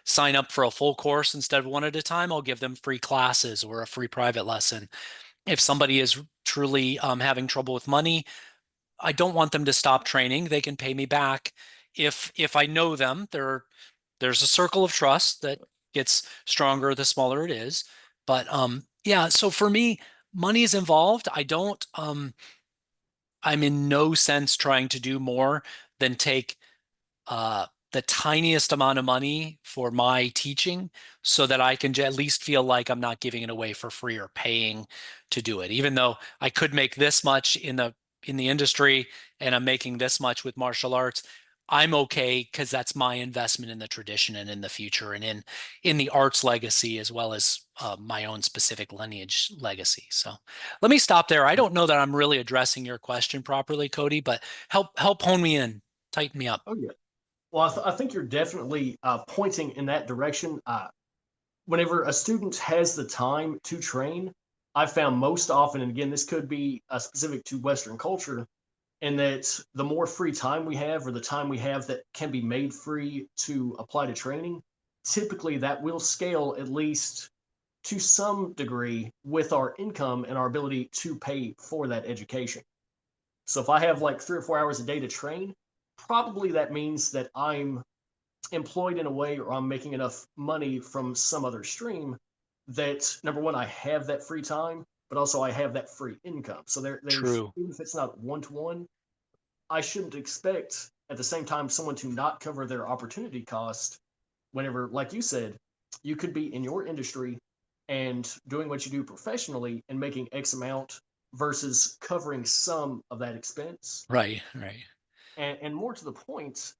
sign up for a full course instead of one at a time. I'll give them free classes or a free private lesson. If somebody is truly having trouble with money, I don't want them to stop training. They can pay me back if I know them. There's a circle of trust that gets stronger the smaller it is. But yeah, so for me, money is involved. I'm in no sense trying to do more than take the tiniest amount of money for my teaching so that I can at least feel like I'm not giving it away for free or paying to do it. Even though I could make this much in the industry and I'm making this much with martial arts, I'm okay because that's my investment in the tradition and in the future and in the arts legacy as well as my own specific lineage legacy. So let me stop there. I don't know that I'm really addressing your question properly, Cody, but help hone me in, tighten me up. Oh yeah. Well, I think you're definitely pointing in that direction. whenever a student has the time to train, I found most often, and again, this could be specific to Western culture, and that the more free time we have, or the time we have that can be made free to apply to training, typically that will scale at least to some degree with our income and our ability to pay for that education. So if I have like 3 or 4 hours a day to train, probably that means that I'm employed in a way or I'm making enough money from some other stream that number one, I have that free time, but also I have that free income. So there's, True. even if it's not one to one, I shouldn't expect at the same time someone to not cover their opportunity cost whenever, like you said, you could be in your industry and doing what you do professionally and making X amount versus covering some of that expense. Right, right. And more to the point,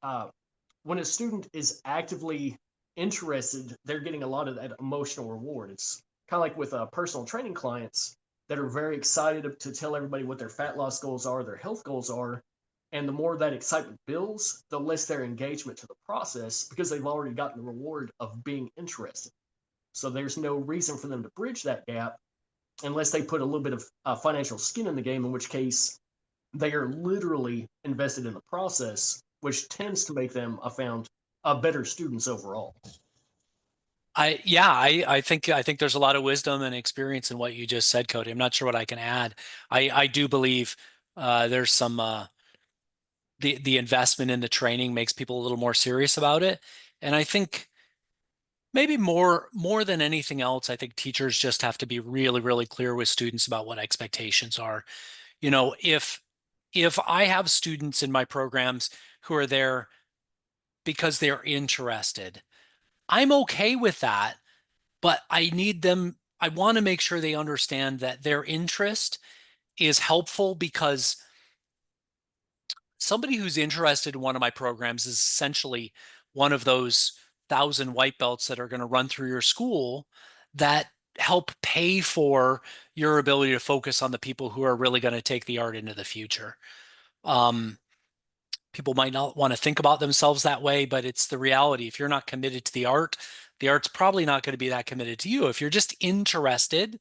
when a student is actively interested, they're getting a lot of that emotional reward. It's kind of like with personal training clients that are very excited to tell everybody what their fat loss goals are, their health goals are. And the more that excitement builds, the less their engagement to the process because they've already gotten the reward of being interested. So there's no reason for them to bridge that gap unless they put a little bit of financial skin in the game, in which case they are literally invested in the process, which tends to make them, I found, better students overall. I think there's a lot of wisdom and experience in what you just said, Cody. I'm not sure what I can add. I do believe there's some the investment in the training makes people a little more serious about it. And I think maybe more than anything else, I think teachers just have to be really, really clear with students about what expectations are. You know, if I have students in my programs who are there because they're interested, I'm okay with that, but I want to make sure they understand that their interest is helpful because somebody who's interested in one of my programs is essentially one of those 1,000 white belts that are going to run through your school that help pay for your ability to focus on the people who are really going to take the art into the future. Um, People might not want to think about themselves that way, but it's the reality. If you're not committed to the art's probably not going to be that committed to you. If you're just interested,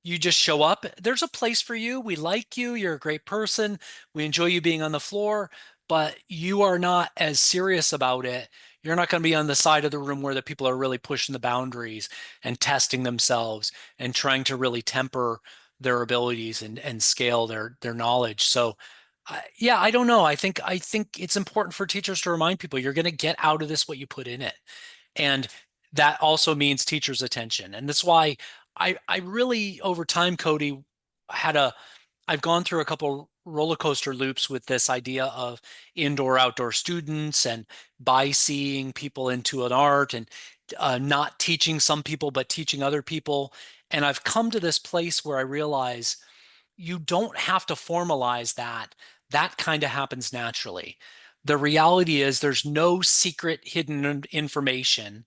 you just show up. There's a place for you. We like you. You're a great person. We enjoy you being on the floor, but you are not as serious about it. You're not going to be on the side of the room where the people are really pushing the boundaries and testing themselves and trying to really temper their abilities and scale their knowledge. So, yeah, I don't know. I think it's important for teachers to remind people you're going to get out of this what you put in it. And that also means teachers' attention. And that's why I really, over time, Cody, had a, I've gone through a couple roller coaster loops with this idea of indoor outdoor students and by seeing people into an art and not teaching some people, but teaching other people. And I've come to this place where I realize you don't have to formalize that. That kind of happens naturally. The reality is there's no secret hidden information.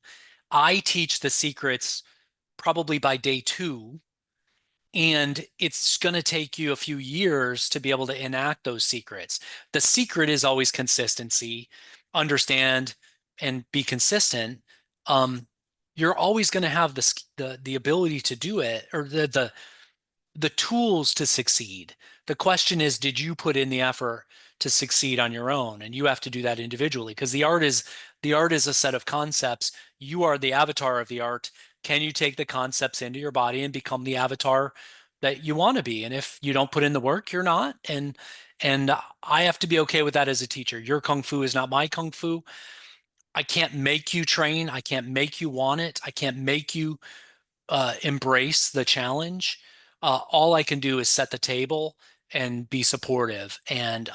I teach the secrets probably by day two, and it's going to take you a few years to be able to enact those secrets. The secret is always consistency, understand and be consistent. Um, you're always going to have the ability to do it, or the tools to succeed. The question is, did you put in the effort to succeed on your own? And you have to do that individually because the art is a set of concepts. You are the avatar of the art. Can you take the concepts into your body and become the avatar that you want to be? And if you don't put in the work, you're not. And I have to be okay with that as a teacher. Your kung fu is not my kung fu. I can't make you train. I can't make you want it. I can't make you embrace the challenge. All I can do is set the table and be supportive, and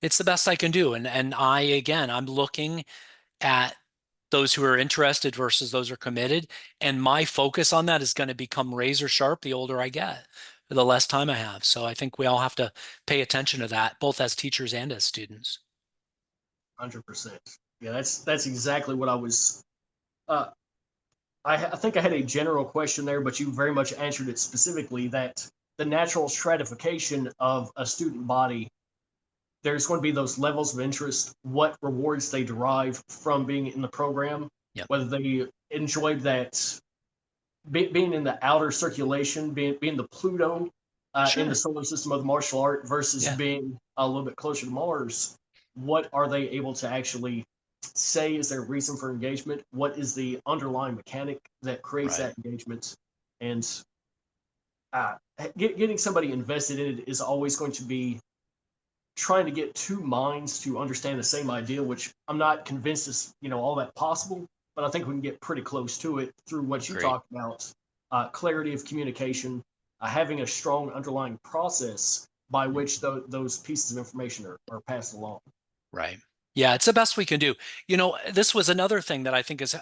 it's the best I can do. And I'm looking at those who are interested versus those who are committed, and my focus on that is going to become razor sharp the older I get, the less time I have. So I think we all have to pay attention to that, both as teachers and as students. 100%. Yeah, that's exactly what I was. Uh, I think I had a general question there, but you very much answered it specifically. That the natural stratification of a student body, there's going to be those levels of interest, what rewards they derive from being in the program, Yep. whether they enjoyed that being in the outer circulation, being the Pluto in the Sure. solar system of the martial art versus Yeah. being a little bit closer to Mars. What are they able to actually say is their reason for engagement? What is the underlying mechanic that creates Right. that engagement? And uh, getting somebody invested in it is always going to be trying to get two minds to understand the same idea, which I'm not convinced is all that possible. But I think we can get pretty close to it through what you Agreed. talked about: clarity of communication, having a strong underlying process by which Mhm. those pieces of information are passed along. Right. Yeah, it's the best we can do. This was another thing that I think is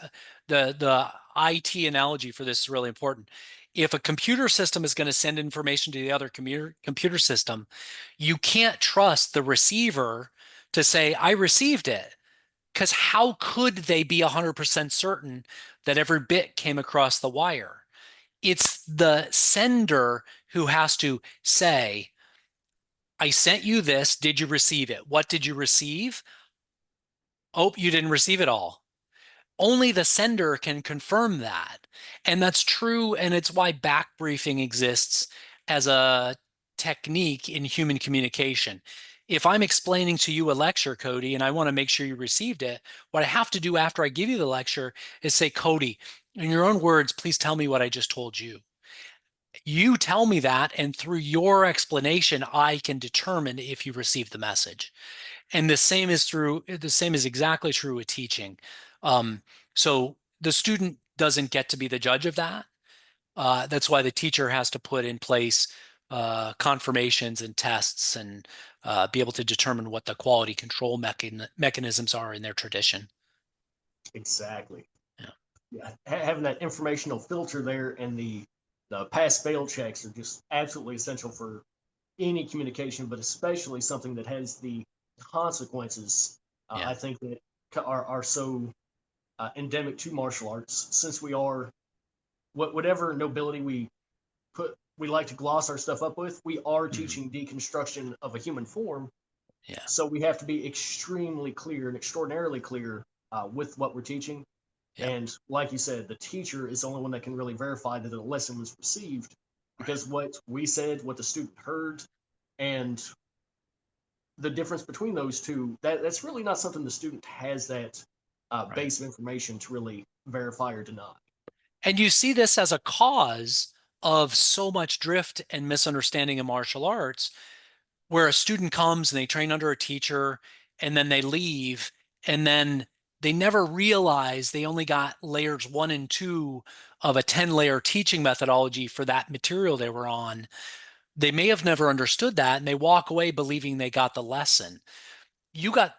the IT analogy for this is really important. If a computer system is going to send information to the other computer system, you can't trust the receiver to say, I received it. Because how could they be 100% certain that every bit came across the wire? It's the sender who has to say, I sent you this. Did you receive it? What did you receive? Oh, you didn't receive it all. Only the sender can confirm that. And that's true. And it's why back briefing exists as a technique in human communication. If I'm explaining to you a lecture, Cody, and I want to make sure you received it, what I have to do after I give you the lecture is say, Cody, in your own words, please tell me what I just told you. You tell me that, and through your explanation, I can determine if you received the message. And the same is exactly true with teaching. Um, so the student doesn't get to be the judge of that. That's why the teacher has to put in place confirmations and tests and be able to determine what the quality control mechanisms are in their tradition. Exactly. Yeah. Yeah, having that informational filter there and the pass fail checks are just absolutely essential for any communication, but especially something that has the consequences. Yeah. I think that are so endemic to martial arts, since we are whatever nobility we like to gloss our stuff up with. We are Mhm. teaching deconstruction of a human form, Yeah. so we have to be extremely clear and extraordinarily clear with what we're teaching. Yeah. And like you said, the teacher is the only one that can really verify that the lesson was received, Right. because what we said, what the student heard, and the difference between those two, that's really not something the student has that Right. base of information to really verify or deny. And you see this as a cause of so much drift and misunderstanding in martial arts where a student comes and they train under a teacher and then they leave and then they never realize they only got layers 1 and 2 of a 10-layer teaching methodology for that material they were on. They may have never understood that and they walk away believing they got the lesson. You got,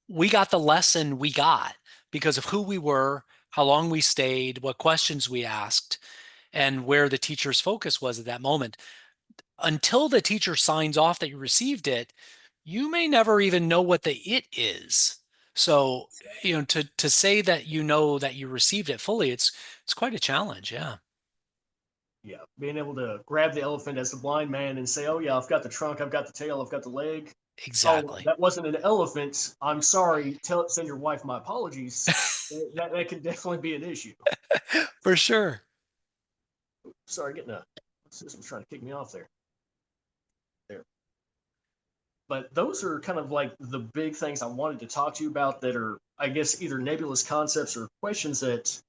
we got the lesson we got because of who we were, how long we stayed, what questions we asked, and where the teacher's focus was at that moment. Until the teacher signs off that you received it, you may never even know what the it is. So, to say that you know that you received it fully, it's quite a challenge. Yeah, Yeah, being able to grab the elephant as the blind man and say, "Oh yeah, I've got the trunk, I've got the tail, I've got the leg." Oh, exactly. that wasn't an elephant. I'm sorry. Send your wife my apologies. That could definitely be an issue. For sure. Sorry, getting a system's trying to kick me off there. There. But those are kind of like the big things I wanted to talk to you about that are, I guess, either nebulous concepts or questions that,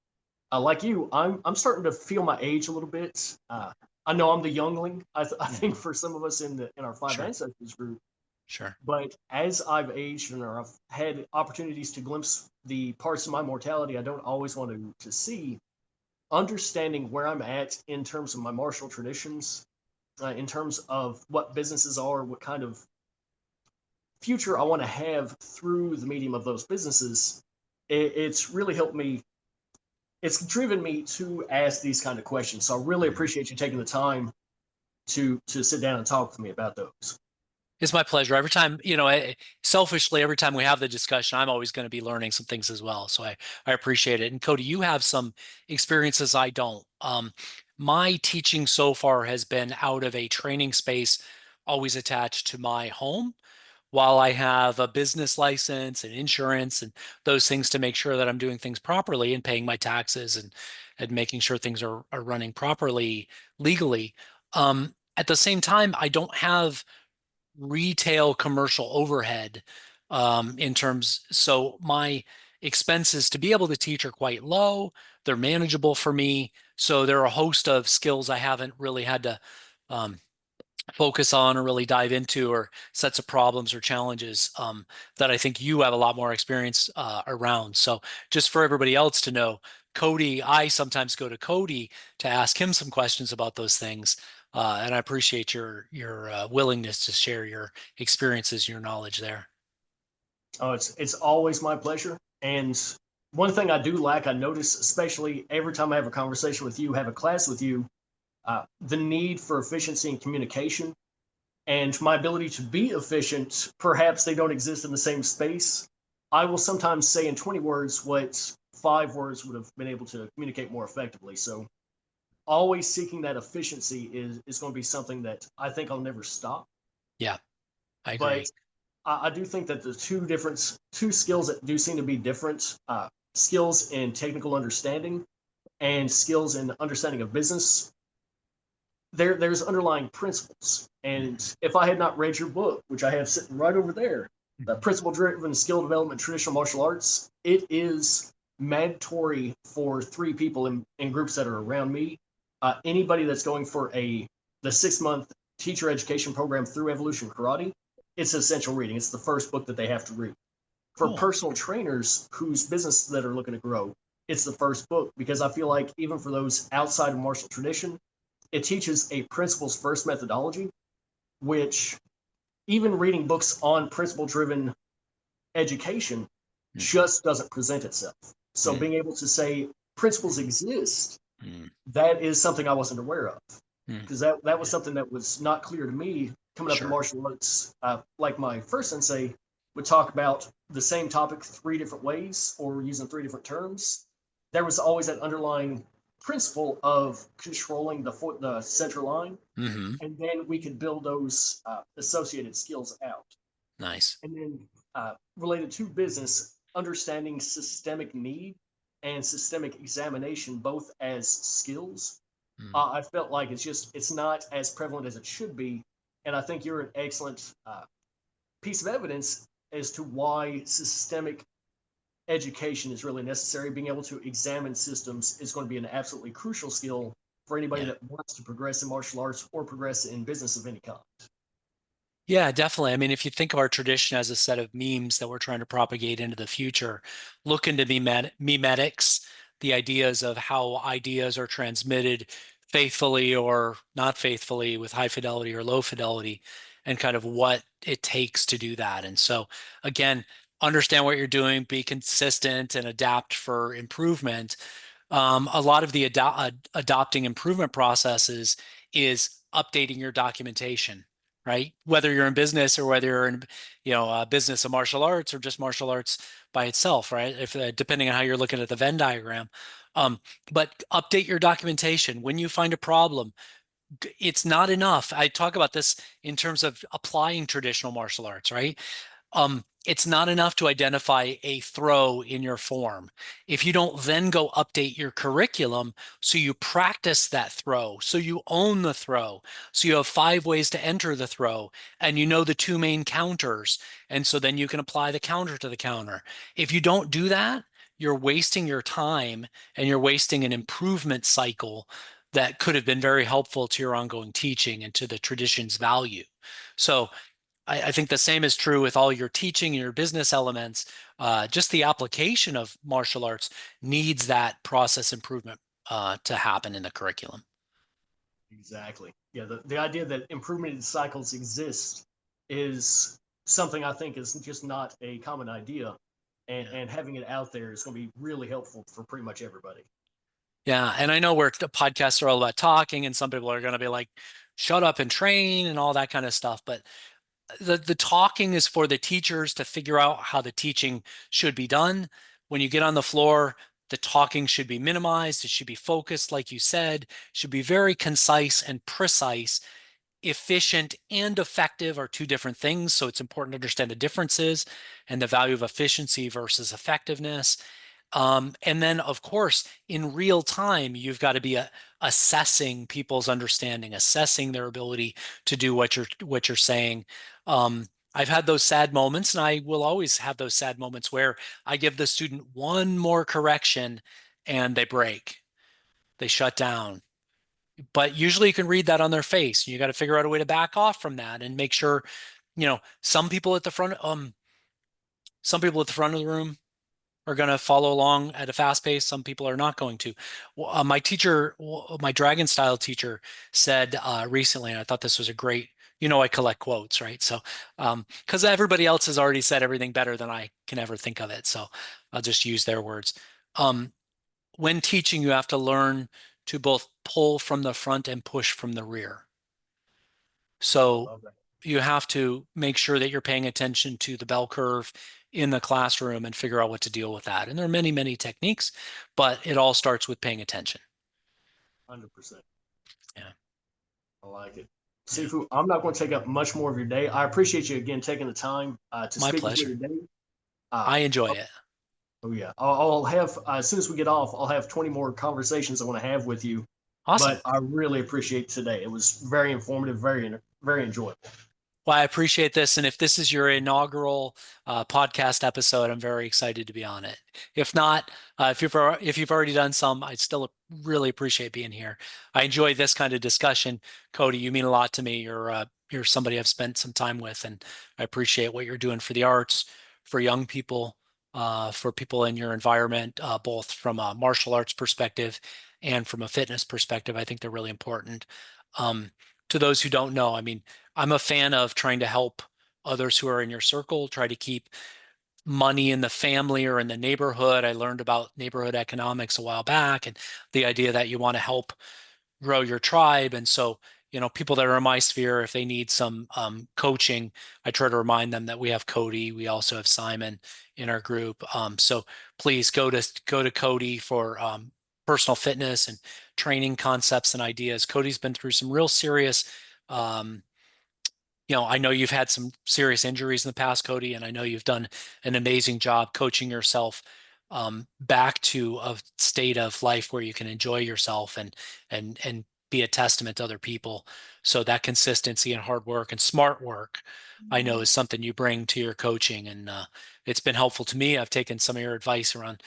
like you, I'm starting to feel my age a little bit. I know I'm the youngling. I think Mhm. for some of us in our five Sure, ancestors group, sure. but as I've aged and I've had opportunities to glimpse the parts of my mortality I don't always want to see, understanding where I'm at in terms of my martial traditions, in terms of what businesses are, what kind of future I want to have through the medium of those businesses, it's really helped me. It's driven me to ask these kind of questions. So I really Mhm. appreciate you taking the time to sit down and talk with me about those. It's my pleasure. Every time, selfishly, every time we have the discussion, I'm always going to be learning some things as well. So I appreciate it. And Cody, you have some experiences I don't. My teaching so far has been out of a training space, always attached to my home, while I have a business license and insurance and those things to make sure that I'm doing things properly and paying my taxes and making sure things are running properly legally. At the same time, I don't have retail commercial overhead in terms, so my expenses to be able to teach are quite low. They're manageable for me. So there are a host of skills I haven't really had to um, focus on or really dive into, or sets of problems or challenges that I think you have a lot more experience around. So just for everybody else to know, Cody, I sometimes go to Cody to ask him some questions about those things. And I appreciate your willingness to share your experiences, your knowledge there. Oh, it's always my pleasure. And one thing I do lack, I notice, especially every time I have a conversation with you, have a class with you, the need for efficiency and communication and my ability to be efficient. Perhaps they don't exist in the same space. I will sometimes say in 20 words what 5 words would have been able to communicate more effectively. So always seeking that efficiency is going to be something that I think I'll never stop. Yeah, I But agree. I do think that the two skills that do seem to be different, skills in technical understanding and skills in understanding of business, there's underlying principles. And Mhm. if I had not read your book, which I have sitting right over there, the Mhm. principle driven skill development traditional martial arts, it is mandatory for 3 people in groups that are around me. Anybody that's going for the 6 month teacher education program through Evolution Karate, it's essential reading. It's the first book that they have to read. For Cool. personal trainers whose business that are looking to grow, it's the first book because I feel like even for those outside of martial tradition, it teaches a principles first methodology, which even reading books on principle driven education Mhm. just doesn't present itself. So Mhm. being able to say principles exist, Mhm. that is something I wasn't aware of Mhm. because that was Yeah, something that was not clear to me coming up in sure. martial arts. Like my first sensei would talk about the same topic 3 different ways or using 3 different terms. There was always that underlying principle of controlling the center line, Hmm. and then we could build those associated skills out. Nice. And then related to business, understanding systemic need and systemic examination, both as skills. Mm. I felt like it's not as prevalent as it should be, and I think you're an excellent piece of evidence as to why systemic education is really necessary. Being able to examine systems is going to be an absolutely crucial skill for anybody Yeah. that wants to progress in martial arts or progress in business of any kind. Yeah, definitely. I mean, if you think of our tradition as a set of memes that we're trying to propagate into the future, look into memetics, the ideas of how ideas are transmitted faithfully or not faithfully with high fidelity or low fidelity, and kind of what it takes to do that. And so, again, understand what you're doing, be consistent, and adapt for improvement. A lot of the adopting improvement processes is updating your documentation, right? Whether you're in business or whether you're in, a business of martial arts or just martial arts by itself, right? If depending on how you're looking at the Venn diagram. Um, but update your documentation when you find a problem. It's not enough. I talk about this in terms of applying traditional martial arts, right? It's not enough to identify a throw in your form. If you don't then go update your curriculum so you practice that throw, so you own the throw, so you have 5 ways to enter the throw, and you know the 2 main counters, and so then you can apply the counter to the counter. If you don't do that, you're wasting your time and you're wasting an improvement cycle that could have been very helpful to your ongoing teaching and to the tradition's value. So I think the same is true with all your teaching and your business elements. Just the application of martial arts needs that process improvement to happen in the curriculum. Exactly. Yeah, the idea that improvement cycles exist is something I think is just not a common idea. And, Yeah. and having it out there is going to be really helpful for pretty much everybody. Yeah. And I know where the podcasts are all about talking, and some people are going to be like, shut up and train and all that kind of stuff. But the talking is for the teachers to figure out how the teaching should be done. When you get on the floor, the talking should be minimized. It should be focused, like you said, should be very concise and precise. efficient and effective are two different things. So it's important to understand the differences and the value of efficiency versus effectiveness. And then, of course, in real time, you've got to be assessing people's understanding, assessing their ability to do what you're saying. I've had those sad moments, and I will always have those sad moments where I give the student one more correction and they break, they shut down. But usually you can read that on their face. You got to figure out a way to back off from that and make sure, some people at the front, of the room are going to follow along at a fast pace. Some people are not going to. My teacher, my dragon style teacher said recently, and I thought this was a great, I collect quotes, right? So, because everybody else has already said everything better than I can ever think of it. So I'll just use their words. When teaching, you have to learn to both pull from the front and push from the rear. I So love that. you have to make sure that you're paying attention to the bell curve in the classroom and figure out what to deal with that. And there are many, many techniques, but it all starts with paying attention. 100%. Yeah. I like it. Yeah. Sifu, I'm not going to take up much more of your day. I appreciate you again taking the time to My speak with me pleasure. today. I enjoy it. Oh yeah, I'll have as soon as we get off, I'll have 20 more conversations I want to have with you. Awesome. But I really appreciate today. It was very informative, very enjoyable. Well, I appreciate this. And if this is your inaugural podcast episode, I'm very excited to be on it. If not, if you've already done some, I still really appreciate being here. I enjoy this kind of discussion. Cody, you mean a lot to me. You're somebody I've spent some time with, and I appreciate what you're doing for the arts, for young people, for people in your environment, both from a martial arts perspective and from a fitness perspective. I think they're really important. Um, to those who don't know, I mean, I'm a fan of trying to help others who are in your circle, try to keep money in the family or in the neighborhood. I learned about neighborhood economics a while back and the idea that you want to help grow your tribe. And so, people that are in my sphere, if they need some coaching, I try to remind them that we have Cody. We also have Simon in our group. So please go to Cody for personal fitness and training concepts and ideas. Cody's been through some real serious um, I know you've had some serious injuries in the past, Cody, and I know you've done an amazing job coaching yourself back to a state of life where you can enjoy yourself and be a testament to other people. So that consistency and hard work and smart work, I know, is something you bring to your coaching, and it's been helpful to me. I've taken some of your advice around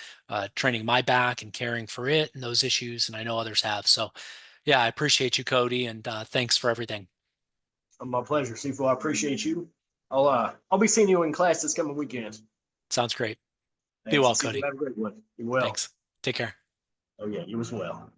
training my back and caring for it and those issues, and I know others have. So, yeah, I appreciate you, Cody, and thanks for everything. My pleasure, Sifu. I appreciate you. I'll be seeing you in class this coming weekend. Sounds great. Be Thanks, well, Sifu. Cody. Have a great one. You well. Thanks. Take care. Oh yeah, you as well.